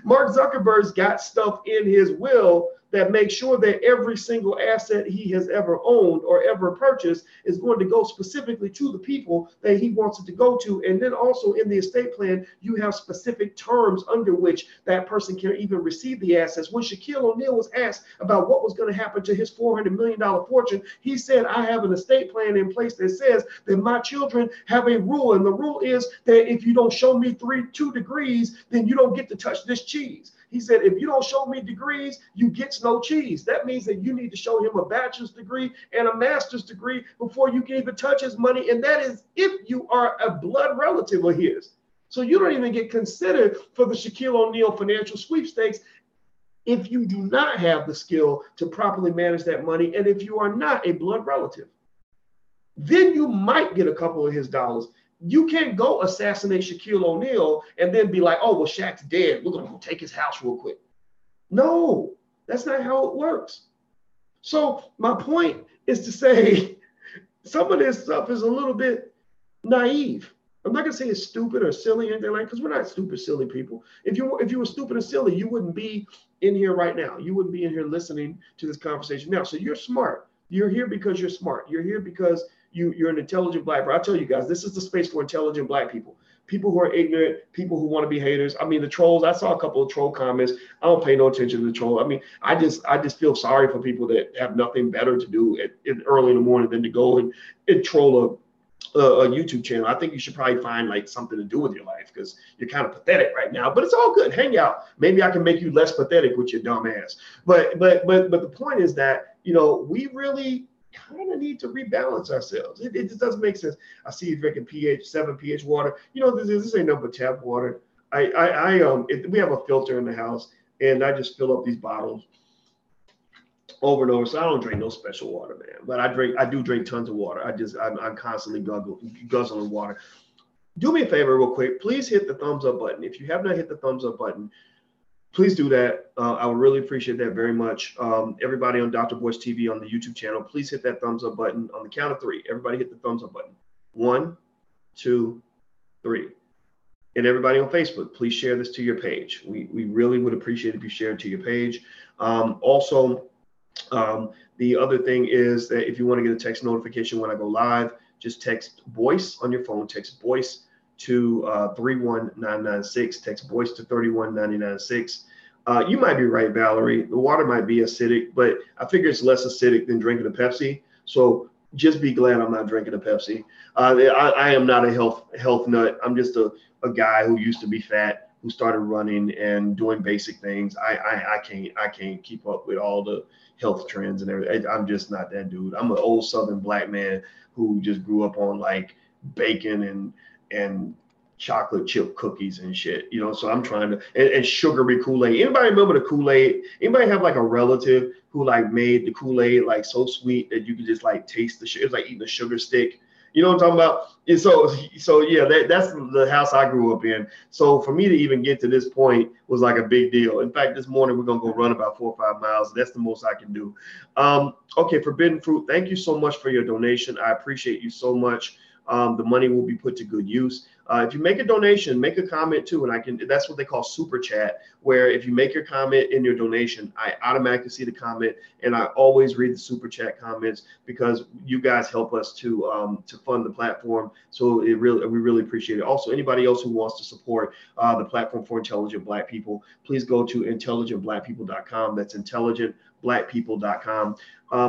Mark Zuckerberg's got stuff in his will that makes sure that every single asset he has ever owned or ever purchased is going to go specifically to the people that he wants it to go to. And then also in the estate plan, you have specific terms under which that person can even receive the assets. When Shaquille O'Neal was asked about what was going to happen to his $400 million fortune, he said, I have an estate plan in place that says that my children have a rule. And the rule is that if you don't show me 2 degrees, then you don't get to touch this cheese. He said, if you don't show me degrees, you get no cheese. That means that you need to show him a bachelor's degree and a master's degree before you can even touch his money. And that is if you are a blood relative of his. So you don't even get considered for the Shaquille O'Neal financial sweepstakes if you do not have the skill to properly manage that money, and if you are not a blood relative. Then you might get a couple of his dollars. You can't go assassinate Shaquille O'Neal and then be like, oh, well, Shaq's dead. We're going to go take his house real quick. No, that's not how it works. So my point is to say some of this stuff is a little bit naive. I'm not going to say it's stupid or silly or anything like that, because we're not stupid, silly people. If you were stupid or silly, you wouldn't be in here right now. You wouldn't be in here listening to this conversation now. So you're smart. You're here because you're smart. You're here because you're an intelligent black person. I tell you guys, this is the space for intelligent black people. People who are ignorant, people who want to be haters. I mean, the trolls, I saw a couple of troll comments. I don't pay no attention to the troll. I mean, I just feel sorry for people that have nothing better to do early in the morning than to go and troll a YouTube channel. I think you should probably find like something to do with your life, because you're kind of pathetic right now, but it's all good. Hang out. Maybe I can make you less pathetic with your dumb ass. But the point is that, you know, we really kind of need to rebalance ourselves. It just doesn't make sense. I see you drinking 7 pH water. You know, this ain't nothing but tap water. We have a filter in the house, and I just fill up these bottles over and over. So I don't drink no special water, man. But I do drink tons of water. I'm constantly guzzling water. Do me a favor real quick. Please hit the thumbs up button. If you have not hit the thumbs up button, please do that. I would really appreciate that very much. Everybody on Dr. Boyce TV on the YouTube channel, please hit that thumbs up button on the count of 3. Everybody hit the thumbs up button. 1, 2, 3. And everybody on Facebook, please share this to your page. We really would appreciate if you share it to your page. Also, the other thing is that if you want to get a text notification when I go live, just text Boyce on your phone. Text Boyce to 31996. Text Boyce to 31996. You might be right, Valerie. The water might be acidic, but I figure it's less acidic than drinking a Pepsi. So just be glad I'm not drinking a Pepsi. I am not a health nut. I'm just a guy who used to be fat, who started running and doing basic things. I can't keep up with all the health trends and everything. I'm just not that dude. I'm an old Southern black man who just grew up on like bacon and chocolate chip cookies and shit, you know. So I'm trying to and sugary Kool-Aid. Anybody remember the Kool-Aid? Anybody have like a relative who like made the Kool-Aid like so sweet that you could just like taste the sugar? It's like eating a sugar stick. You know what I'm talking about? And so yeah, that's the house I grew up in. So for me to even get to this point was like a big deal. In fact, this morning we're gonna go run about 4 or 5 miles. That's the most I can do. Okay, Forbidden Fruit, thank you so much for your donation. I appreciate you so much. The money will be put to good use. If you make a donation, make a comment too, and that's what they call super chat, where if you make your comment in your donation, I automatically see the comment, and I always read the super chat comments because you guys help us to fund the platform. So we really appreciate it. Also, anybody else who wants to support the platform for intelligent Black people, please go to intelligentblackpeople.com. That's intelligentblackpeople.com.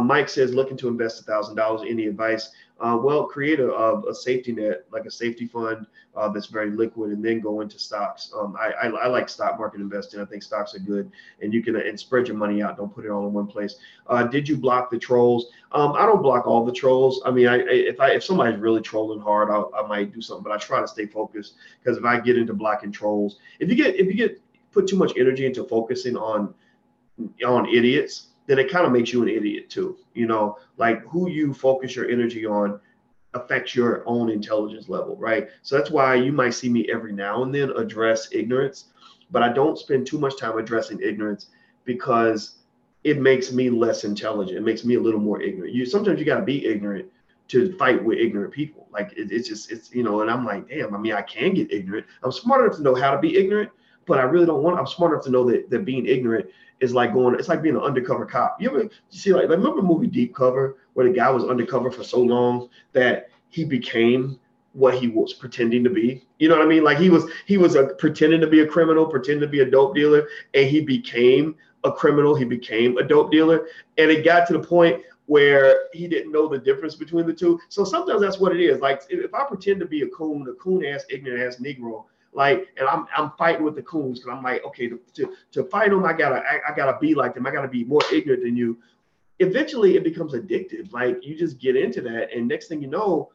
Mike says, looking to invest $1,000. Any advice? Well, create a safety net, like a safety fund that's very liquid, and then go into stocks. I like stock market investing. I think stocks are good, and you can and spread your money out. Don't put it all in one place. Did you block the trolls? I don't block all the trolls. I mean, if somebody's really trolling hard, I might do something, but I try to stay focused, because if I get into blocking trolls, if you get put too much energy into focusing on idiots, then it kind of makes you an idiot too. You know, like who you focus your energy on affects your own intelligence level, right? So that's why you might see me every now and then address ignorance, but I don't spend too much time addressing ignorance, because it makes me less intelligent. It makes me a little more ignorant. Sometimes you got to be ignorant to fight with ignorant people. Like it's you know, and I'm like, damn, I mean, I can get ignorant. I'm smart enough to know how to be ignorant, but I really don't want. I'm smart enough to know that being ignorant is like it's like being an undercover cop. You ever see like remember the movie Deep Cover, where the guy was undercover for so long that he became what he was pretending to be? You know what I mean? Like he was pretending to be a criminal, pretending to be a dope dealer, and he became a criminal. He became a dope dealer, and it got to the point where he didn't know the difference between the two. So sometimes that's what it is. Like if I pretend to be a coon ass, ignorant ass Negro, like, and I'm fighting with the coons, because I'm like, okay, to fight them, I gotta be like them. I gotta be more ignorant than you. Eventually, it becomes addictive. Like you just get into that, and next thing you know,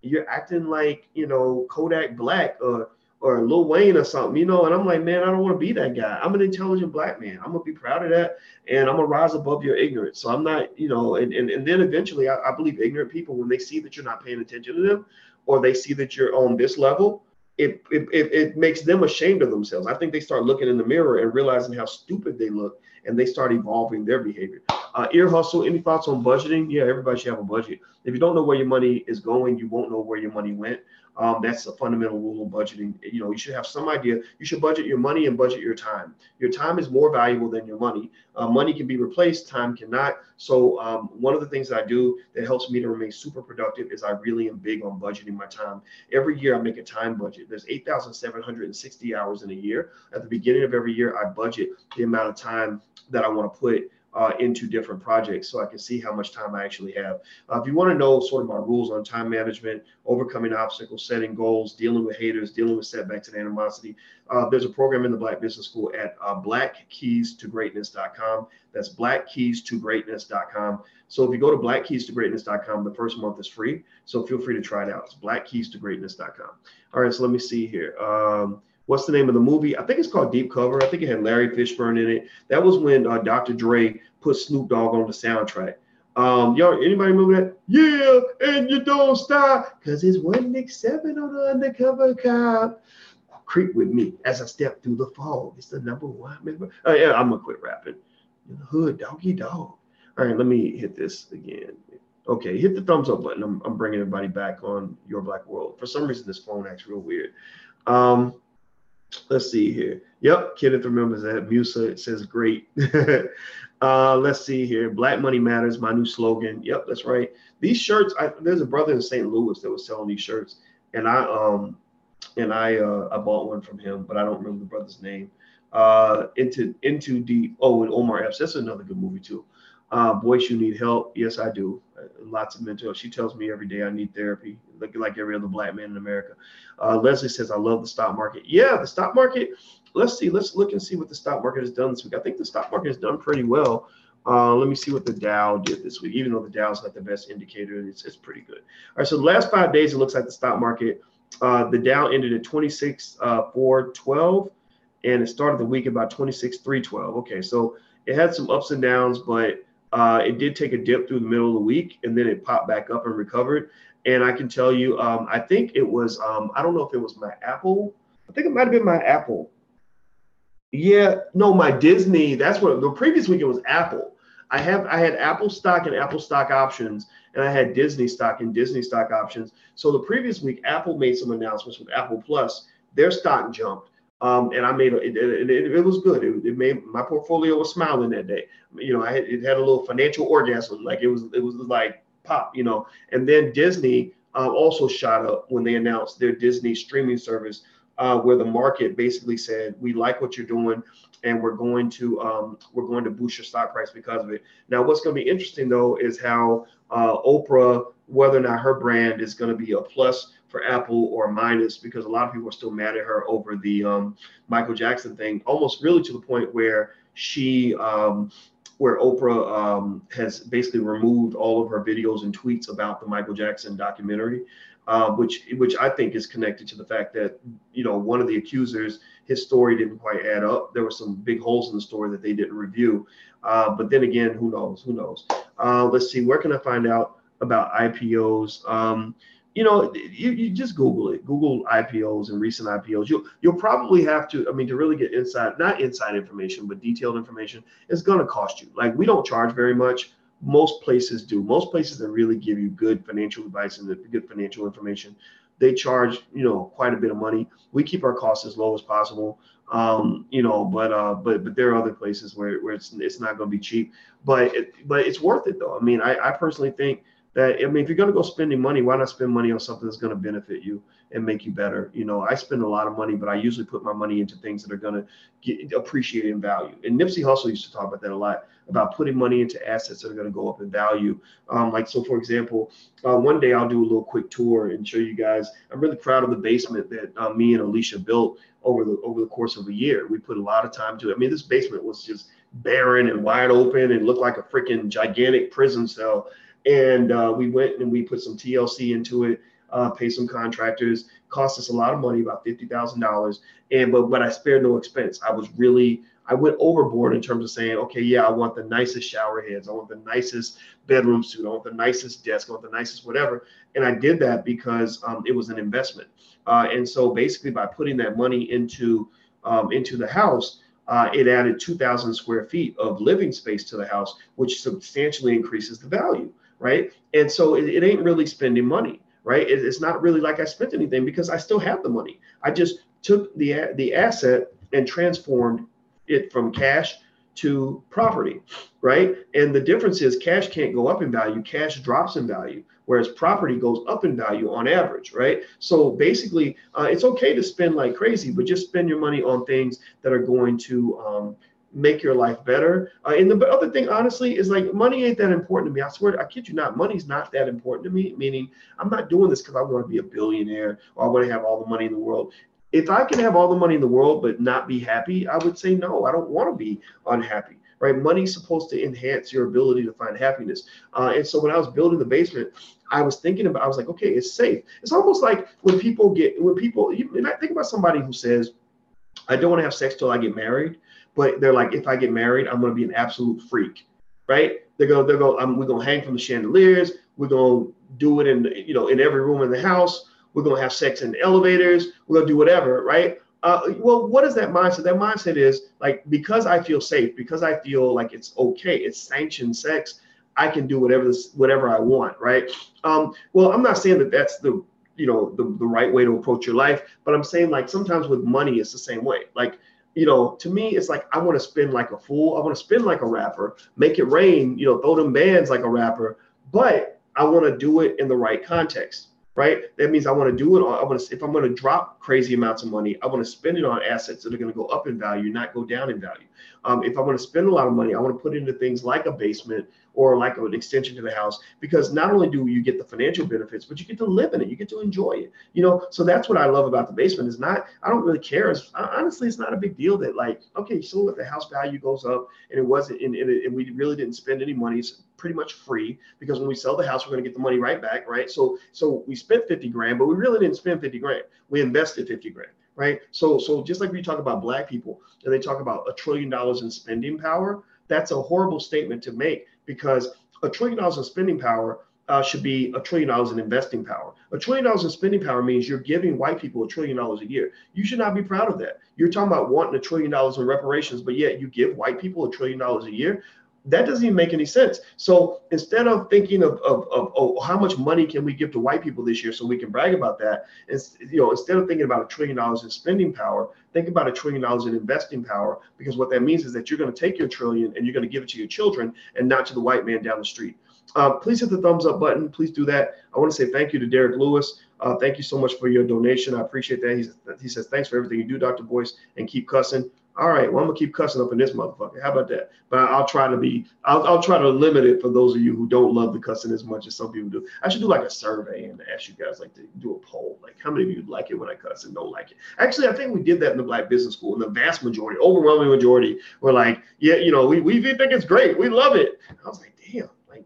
you're acting like, you know, Kodak Black or Lil Wayne or something, you know. And I'm like, man, I don't want to be that guy. I'm an intelligent Black man. I'm gonna be proud of that, and I'm gonna rise above your ignorance. So I'm not, you know, and then eventually, I believe ignorant people, when they see that you're not paying attention to them, or they see that you're on this level, it makes them ashamed of themselves. I think they start looking in the mirror and realizing how stupid they look, and they start evolving their behavior. Ear Hustle, any thoughts on budgeting? Yeah, everybody should have a budget. If you don't know where your money is going, you won't know where your money went. That's a fundamental rule of budgeting. You know, you should have some idea. You should budget your money and budget your time. Your time is more valuable than your money. Money can be replaced, time cannot. So one of the things that I do that helps me to remain super productive is I really am big on budgeting my time. Every year I make a time budget. There's 8,760 hours in a year. At the beginning of every year, I budget the amount of time that I want to put into different projects, so I can see how much time I actually have. If you want to know sort of my rules on time management, overcoming obstacles, setting goals, dealing with haters, dealing with setbacks and animosity, there's a program in the Black Business School at blackkeystogreatness.com. That's blackkeystogreatness.com. So if you go to blackkeystogreatness.com, the first month is free. So feel free to try it out. It's blackkeystogreatness.com. All right, so let me see here. What's the name of the movie? I think it's called Deep Cover. I think it had Larry Fishburne in it. That was when Dr. Dre put Snoop Dogg on the soundtrack. Y'all, anybody remember that? Yeah, and you don't stop, because it's 1Nick7 on the undercover cop. Creep with me as I step through the fog. It's the #1 member. Yeah, I'm gonna quit rapping. In the hood, doggy dog. All right, let me hit this again. Okay, hit the thumbs up button. I'm bringing everybody back on Your Black World. For some reason, this phone acts real weird. Let's see here. Yep, Kenneth remembers that. Musa says great. Let's see here. Black Money Matters, my new slogan. Yep, that's right. These shirts, there's a brother in St. Louis that was selling these shirts, and I bought one from him, but I don't remember the brother's name. Into Deep. Oh, and Omar Epps. That's another good movie too. Boys, you need help. Yes, I do. Lots of mental health. She tells me every day I need therapy, like every other Black man in America. Leslie says, I love the stock market. Yeah, the stock market. Let's see. Let's look and see what the stock market has done this week. I think the stock market has done pretty well. Let me see what the Dow did this week. Even though the Dow is not the best indicator, it's pretty good. All right, so the last 5 days, it looks like the stock market The Dow ended at 26,412, and it started the week about 26,312. Okay, so it had some ups and downs, but it did take a dip through the middle of the week, and then it popped back up and recovered. And I can tell you, I think it was, I don't know if it was my Apple. I think it might have been my Apple. Yeah, no, my Disney. That's what the previous week it was Apple. I had Apple stock and Apple stock options, and I had Disney stock and Disney stock options. So the previous week, Apple made some announcements with Apple Plus. Their stock jumped, and I made it was good. It made my portfolio was smiling that day. You know, it had a little financial orgasm, like it was like pop. You know, and then Disney also shot up when they announced their Disney streaming service, where the market basically said, we like what you're doing, and we're going to boost your stock price because of it. Now, what's going to be interesting though is how Oprah, whether or not her brand is going to be a plus for Apple or a minus, because a lot of people are still mad at her over the Michael Jackson thing, almost really to the point where where Oprah has basically removed all of her videos and tweets about the Michael Jackson documentary, which I think is connected to the fact that, you know, one of the accusers, his story didn't quite add up. There were some big holes in the story that they didn't review. But then again, who knows? Who knows? Let's see. Where can I find out about IPOs? You know, you just Google it. Google IPOs and recent IPOs. You'll probably have to. I mean, to really get not inside information, but detailed information, it's going to cost you. Like, we don't charge very much. Most places do. Most places that really give you good financial advice and good financial information, they charge, you know, quite a bit of money. We keep our costs as low as possible. You know, but there are other places where it's not going to be cheap, but it's worth it though. I mean, I personally think that, I mean, if you're going to go spending money, why not spend money on something that's going to benefit you and make you better? You know, I spend a lot of money, but I usually put my money into things that are going to appreciate in value. And Nipsey Hussle used to talk about that a lot, about putting money into assets that are going to go up in value. Like, so for example, one day I'll do a little quick tour and show you guys. I'm really proud of the basement that me and Alicia built over the course of a year. We put a lot of time to it. I mean, this basement was just barren and wide open and looked like a freaking gigantic prison cell. And we went and we put some TLC into it, paid some contractors, cost us a lot of money, about $50,000. But I spared no expense. I went overboard in terms of saying, okay, yeah, I want the nicest shower heads. I want the nicest bedroom suite. I want the nicest desk. I want the nicest whatever. And I did that because it was an investment. And so basically by putting that money into the house, it added 2,000 square feet of living space to the house, which substantially increases the value. Right. And so it ain't really spending money. Right. It's not really like I spent anything because I still have the money. I just took the asset and transformed it from cash to property. Right. And the difference is cash can't go up in value. Cash drops in value, whereas property goes up in value on average. Right. So basically, it's OK to spend like crazy, but just spend your money on things that are going to make your life better. And the other thing, honestly, is like money ain't that important to me. I swear, I kid you not, money's not that important to me, meaning I'm not doing this because I want to be a billionaire or I want to have all the money in the world. If I can have all the money in the world but not be happy, I would say no, I don't want to be unhappy. Right? Money's supposed to enhance your ability to find happiness. And so when I was building the basement, I was like, okay, it's safe. It's almost like when people, and I think about somebody who says, I don't want to have sex till I get married. But they're like, if I get married, I'm going to be an absolute freak, right? We're going to hang from the chandeliers. We're going to do it in every room in the house. We're going to have sex in the elevators. We're going to do whatever, right? Well, what is that mindset? That mindset is like, because I feel safe, because I feel like it's okay, it's sanctioned sex, I can do whatever I want, right? Well, I'm not saying that that's the right way to approach your life, but I'm saying like sometimes with money, it's the same way. Like, to me, it's like I want to spend like a fool. I want to spend like a rapper, make it rain, throw them bands like a rapper, but I want to do it in the right context, right? That means I want to do it. If I'm going to drop crazy amounts of money, I want to spend it on assets that are going to go up in value, not go down in value. If I want to spend a lot of money, I want to put it into things like a basement or like an extension to the house, because not only do you get the financial benefits, but you get to live in it, you get to enjoy it, you know. So that's what I love about the basement. Is not, I don't really care. Honestly, it's not a big deal that, like, okay, so if the house value goes up and it wasn't, and we really didn't spend any money, it's pretty much free, because when we sell the house, we're going to get the money right back, right? So we spent 50 grand, but we really didn't spend 50 grand. We invested 50 grand. Right. So just like we talk about black people and they talk about $1 trillion in spending power, that's a horrible statement to make, because $1 trillion in spending power should be $1 trillion in investing power. $1 trillion in spending power means you're giving white people $1 trillion a year. You should not be proud of that. You're talking about wanting $1 trillion in reparations, but yet you give white people $1 trillion a year. That doesn't even make any sense. So instead of thinking of oh, how much money can we give to white people this year so we can brag about that, instead of thinking about $1 trillion in spending power, think about $1 trillion in investing power, because what that means is that you're going to take your trillion and you're going to give it to your children and not to the white man down the street. Please hit the thumbs up button. Please do that. I want to say thank you to Derek Lewis. Thank you so much for your donation. I appreciate that. He says, thanks for everything you do, Dr. Boyce, and keep cussing. All right, well, I'm gonna keep cussing up in this motherfucker. How about that? But I'll try to limit it for those of you who don't love the cussing as much as some people do. I should do like a survey and ask you guys, like, to do a poll, like how many of you like it when I cuss and don't like it. Actually, I think we did that in the Black Business School, and the vast majority, overwhelming majority, were like, yeah, we think it's great, we love it. I was like, damn, like,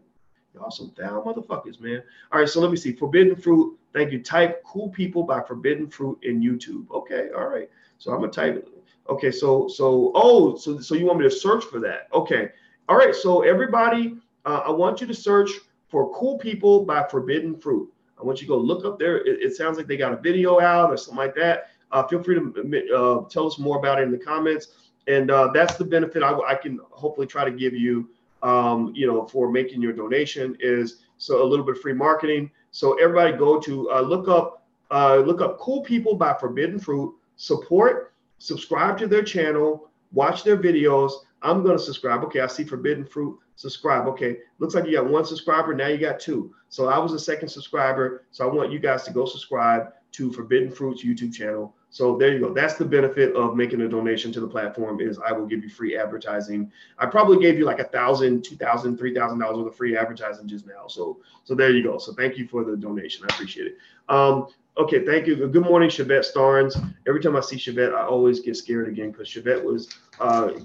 y'all some foul motherfuckers, man. All right, so let me see. Forbidden Fruit. Thank you. Type "Cool People" by Forbidden Fruit in YouTube. Okay, all right. So I'm gonna type it. Okay, so you want me to search for that? Okay, all right. So everybody, I want you to search for "Cool People" by Forbidden Fruit. I want you to go look up there. It sounds like they got a video out or something like that. Feel free to tell us more about it in the comments. And that's the benefit I can hopefully try to give you, for making your donation, is so a little bit of free marketing. So everybody go to look up "Cool People" by Forbidden Fruit. Subscribe to their channel, watch their videos. I'm going to subscribe. Okay, I see Forbidden Fruit. Subscribe. Okay, looks like you got 1 subscriber. Now you got 2. So I was a 2nd subscriber. So I want you guys to go subscribe to Forbidden Fruit's YouTube channel. So there you go. That's the benefit of making a donation to the platform, is I will give you free advertising. I probably gave you like $1,000, $2,000, $3,000 worth of free advertising just now. So there you go. So thank you for the donation. I appreciate it. Okay, thank you. Good morning, Chevette Starnes. Every time I see Chevette, I always get scared again, because Chevette was,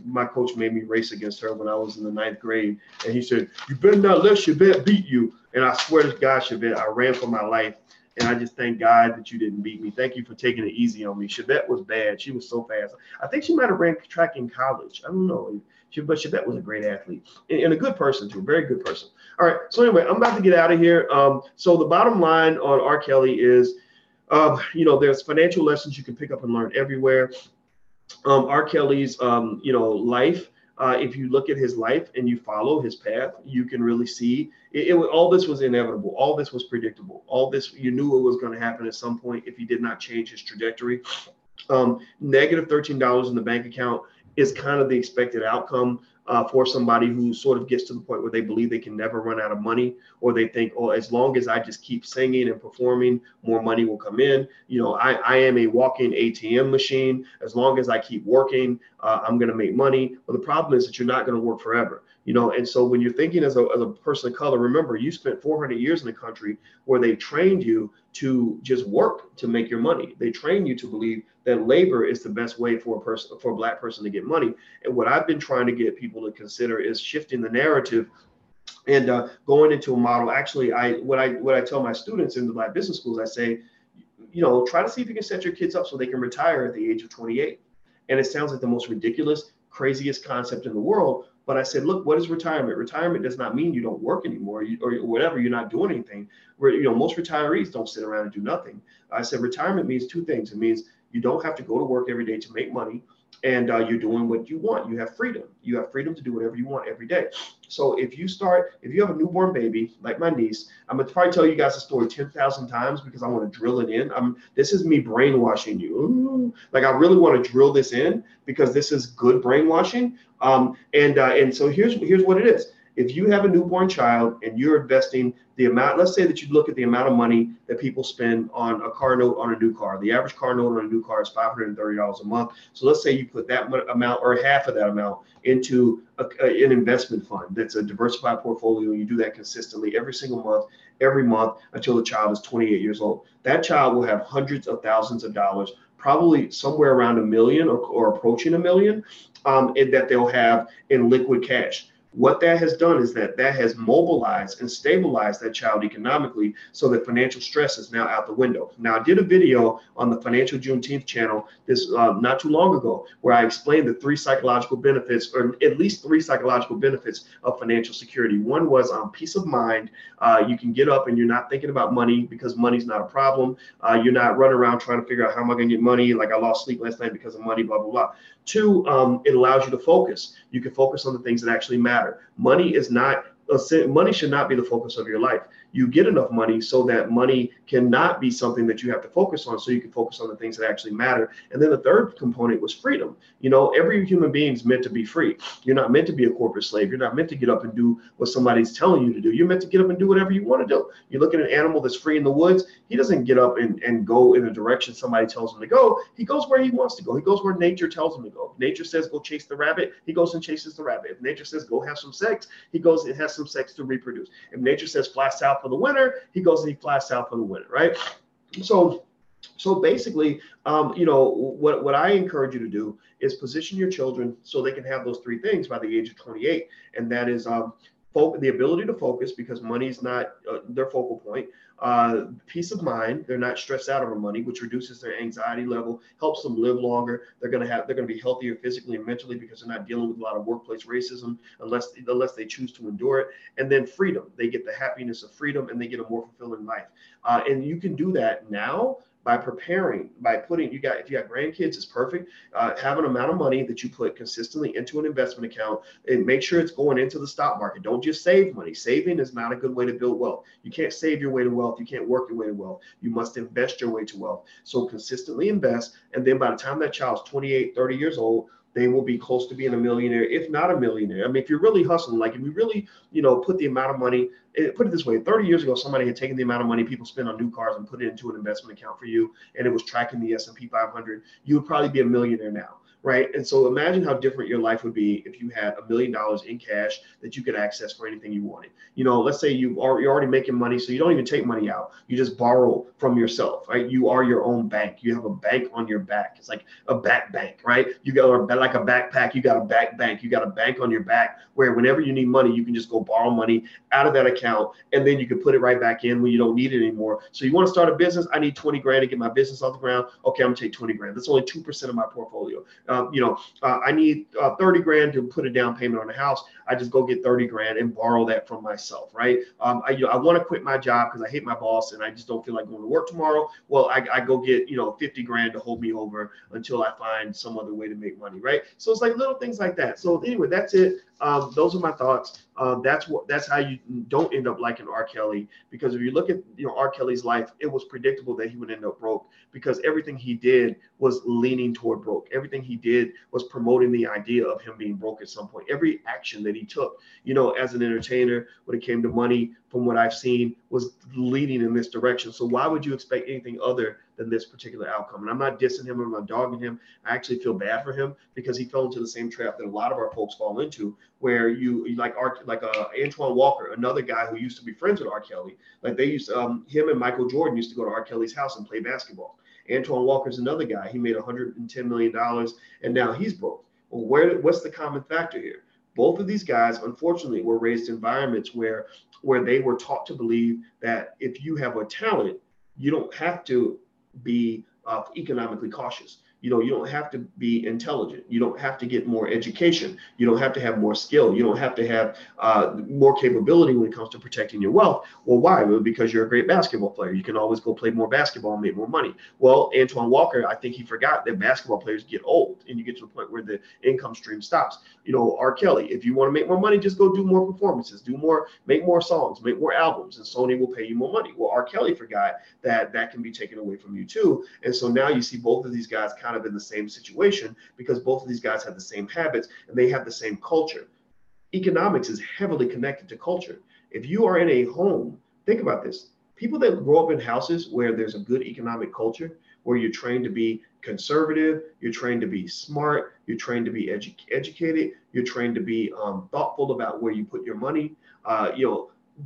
my coach made me race against her when I was in the 9th grade. And he said, "You better not let Chevette beat you." And I swear to God, Chevette, I ran for my life. And I just thank God that you didn't beat me. Thank you for taking it easy on me. Chevette was bad. She was so fast. I think she might have ran track in college. I don't know. But Chevette was a great athlete and a good person too, very good person. All right. So anyway, I'm about to get out of here. So the bottom line on R. Kelly is, there's financial lessons you can pick up and learn everywhere. R. Kelly's, life, if you look at his life and you follow his path, you can really see all this was inevitable. All this was predictable. All this, you knew it was going to happen at some point if he did not change his trajectory. Negative $13 in the bank account is kind of the expected outcome for somebody who sort of gets to the point where they believe they can never run out of money, or they think, oh, as long as I just keep singing and performing, more money will come in. I am a walking ATM machine. As long as I keep working, I'm going to make money. But the problem is that you're not going to work forever. And so when you're thinking as a person of color, remember, you spent 400 years in a country where they trained you to just work to make your money. They train you to believe that labor is the best way for a Black person to get money. And what I've been trying to get people to consider is shifting the narrative and going into a model. Actually, what I tell my students in the Black business schools, I say, try to see if you can set your kids up so they can retire at the age of 28. And it sounds like the most ridiculous, craziest concept in the world. But I said, look, what is retirement? Retirement does not mean you don't work anymore or whatever. You're not doing anything. Most retirees don't sit around and do nothing. I said retirement means 2 things. It means you don't have to go to work every day to make money, and you're doing what you want. You have freedom. You have freedom to do whatever you want every day. So if you have a newborn baby, like my niece, I'm going to probably tell you guys a story 10,000 times because I want to drill it in. This is me brainwashing you. Ooh, like I really want to drill this in because this is good brainwashing. And so here's what it is. If you have a newborn child and you're investing the amount, let's say that you look at the amount of money that people spend on a car note on a new car. The average car note on a new car is $530 a month. So let's say you put that amount or half of that amount into an investment fund that's a diversified portfolio. You do that consistently every single month, every month until the child is 28 years old. That child will have hundreds of thousands of dollars, probably somewhere around $1 million or approaching $1 million, and that they'll have in liquid cash. What that has done is that has mobilized and stabilized that child economically, so that financial stress is now out the window. Now, I did a video on the Financial Juneteenth channel this not too long ago, where I explained the 3 psychological benefits, or at least 3 psychological benefits of financial security. One was peace of mind. You can get up and you're not thinking about money because money's not a problem. You're not running around trying to figure out how am I going to get money, like I lost sleep last night because of money, blah, blah, blah. 2, it allows you to focus. You can focus on the things that actually matter. Money should not be the focus of your life. You get enough money so that money cannot be something that you have to focus on, so you can focus on the things that actually matter. And then the third component was freedom. You know, every human being is meant to be free. You're not meant to be a corporate slave. You're not meant to get up and do what somebody's telling you to do. You're meant to get up and do whatever you want to do. You look at an animal that's free in the woods. He doesn't get up and go in a direction somebody tells him to go. He goes where he wants to go. He goes where nature tells him to go. If nature says go chase the rabbit, he goes and chases the rabbit. If nature says go have some sex, he goes and has some sex to reproduce. If nature says fly south for the winter, he goes and he flies south for the winter, right? So basically, what I encourage you to do is position your children so they can have those 3 things by the age of 28, and that is the ability to focus, because money is not their focal point. Peace of mind, they're not stressed out over money, which reduces their anxiety level, helps them live longer. They're going to be healthier physically and mentally because they're not dealing with a lot of workplace racism unless they choose to endure it. And then freedom, they get the happiness of freedom and they get a more fulfilling life. And you can do that now by preparing, if you got grandkids, it's perfect. Have an amount of money that you put consistently into an investment account, and make sure it's going into the stock market. Don't just save money. Saving is not a good way to build wealth. You can't save your way to wealth. You can't work your way to wealth. You must invest your way to wealth. So consistently invest. And then by the time that child's 28, 30 years old, they will be close to being a millionaire, if not a millionaire. I mean, if you're really hustling, like if you really, put the amount of money, put it this way, 30 years ago, somebody had taken the amount of money people spend on new cars and put it into an investment account for you, and it was tracking the S&P 500, you would probably be a millionaire now. Right. And so imagine how different your life would be if you had $1 million in cash that you could access for anything you wanted. Let's say you're already making money, so you don't even take money out. You just borrow from yourself. Right. You are your own bank. You have a bank on your back. It's like a back bank. Right. You got like a backpack. You got a back bank. You got a bank on your back where whenever you need money, you can just go borrow money out of that account, and then you can put it right back in when you don't need it anymore. So you want to start a business? I need 20 grand to get my business off the ground. Okay, I'm gonna take 20 grand. That's only 2% of my portfolio. I need 30 grand to put a down payment on the house. I just go get 30 grand and borrow that from myself, right? I want to quit my job because I hate my boss and I just don't feel like going to work tomorrow. Well, I go get 50 grand to hold me over until I find some other way to make money, right? So it's like little things like that. So anyway, that's it. Those are my thoughts. That's how you don't end up like an R. Kelly, because if you look at R. Kelly's life, it was predictable that he would end up broke, because everything he did was leaning toward broke. Everything he did was promoting the idea of him being broke at some point. Every action that he took, as an entertainer, when it came to money, from what I've seen, was leading in this direction. So why would you expect anything other than this particular outcome? And I'm not dissing him, I'm not dogging him. I actually feel bad for him, because he fell into the same trap that a lot of our folks fall into, where you like Antoine Walker, another guy who used to be friends with R. Kelly. Like they used him and Michael Jordan used to go to R. Kelly's house and play basketball. Antoine Walker's another guy. He made $110 million and now he's broke. Well, what's the common factor here? Both of these guys, unfortunately, were raised in environments where they were taught to believe that if you have a talent, you don't have to be economically cautious. You don't have to be intelligent. You don't have to get more education. You don't have to have more skill. You don't have to have more capability when it comes to protecting your wealth. Well, why? Well, because you're a great basketball player. You can always go play more basketball and make more money. Well, Antoine Walker, I think he forgot that basketball players get old and you get to a point where the income stream stops. R. Kelly, if you want to make more money, just go do more performances, make more songs, make more albums, and Sony will pay you more money. Well, R. Kelly forgot that can be taken away from you too. And so now you see both of these guys kind of in the same situation, because both of these guys have the same habits and they have the same culture. economics is heavily connected to culture. If you are in a home, think about this. People that grow up in houses where there's a good economic culture, where you're trained to be conservative, you're trained to be smart, you're trained to be educated, you're trained to be thoughtful about where you put your money.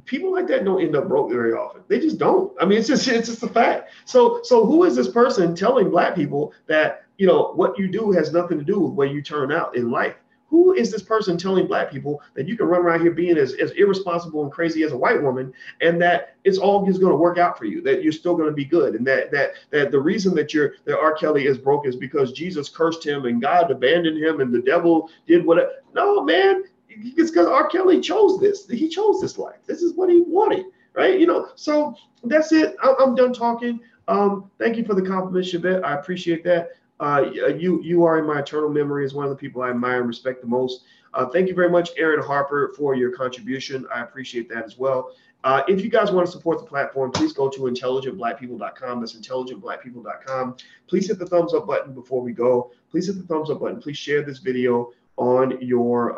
People like that don't end up broke very often. They just don't. I mean, it's just a fact. So who is this person telling Black people that what you do has nothing to do with where you turn out in life? Who is this person telling Black people that you can run around here being as irresponsible and crazy as a white woman, and that it's all just going to work out for you, that you're still going to be good, and that the reason that R. Kelly is broke is because Jesus cursed him and God abandoned him and the devil did whatever? No, man, it's because R. Kelly chose this. He chose this life. This is what he wanted, right? So that's it. I'm done talking. Thank you for the compliment, Shabbat. I appreciate that. You are in my eternal memory as one of the people I admire and respect the most. Thank you very much, Aaron Harper, for your contribution. I appreciate that as well. If you guys want to support the platform, please go to intelligentblackpeople.com. That's intelligentblackpeople.com. Please hit the thumbs up button before we go. Please hit the thumbs up button. Please share this video on your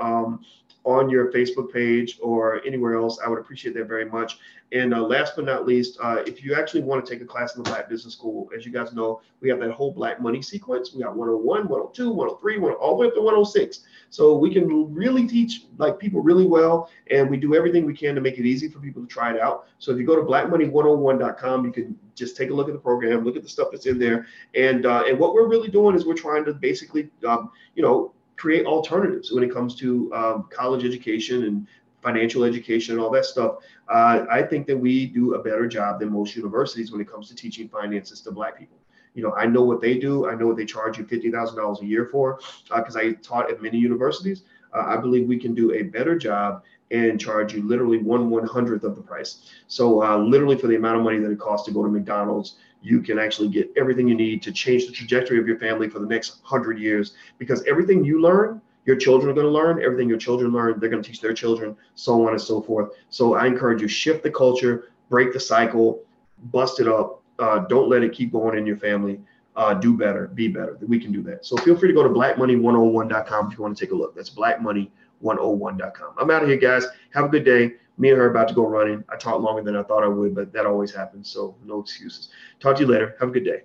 Facebook page or anywhere else. I would appreciate that very much. And last but not least, if you actually want to take a class in the Black Business School, as you guys know, we have that whole Black Money sequence. We got 101, 102, 103, all the way up to 106. So we can really teach people really well, and we do everything we can to make it easy for people to try it out. So if you go to blackmoney101.com, you can just take a look at the program, look at the stuff that's in there. And what we're really doing is we're trying to basically, create alternatives when it comes to college education and financial education and all that stuff. I think that we do a better job than most universities when it comes to teaching finances to Black people. I know what they do. I know what they charge you $50,000 a year for, because I taught at many universities. I believe we can do a better job and charge you literally 1/100th of the price. So literally for the amount of money that it costs to go to McDonald's, you can actually get everything you need to change the trajectory of your family for the next 100 years, because everything you learn, your children are going to learn. Everything your children learn, they're going to teach their children, so on and so forth. So I encourage you, shift the culture, break the cycle, bust it up. Don't let it keep going in your family. Do better, be better. We can do that. So feel free to go to blackmoney101.com if you want to take a look. That's blackmoney101.com. I'm out of here, guys. Have a good day. Me and her are about to go running. I talked longer than I thought I would, but that always happens. So no excuses. Talk to you later. Have a good day.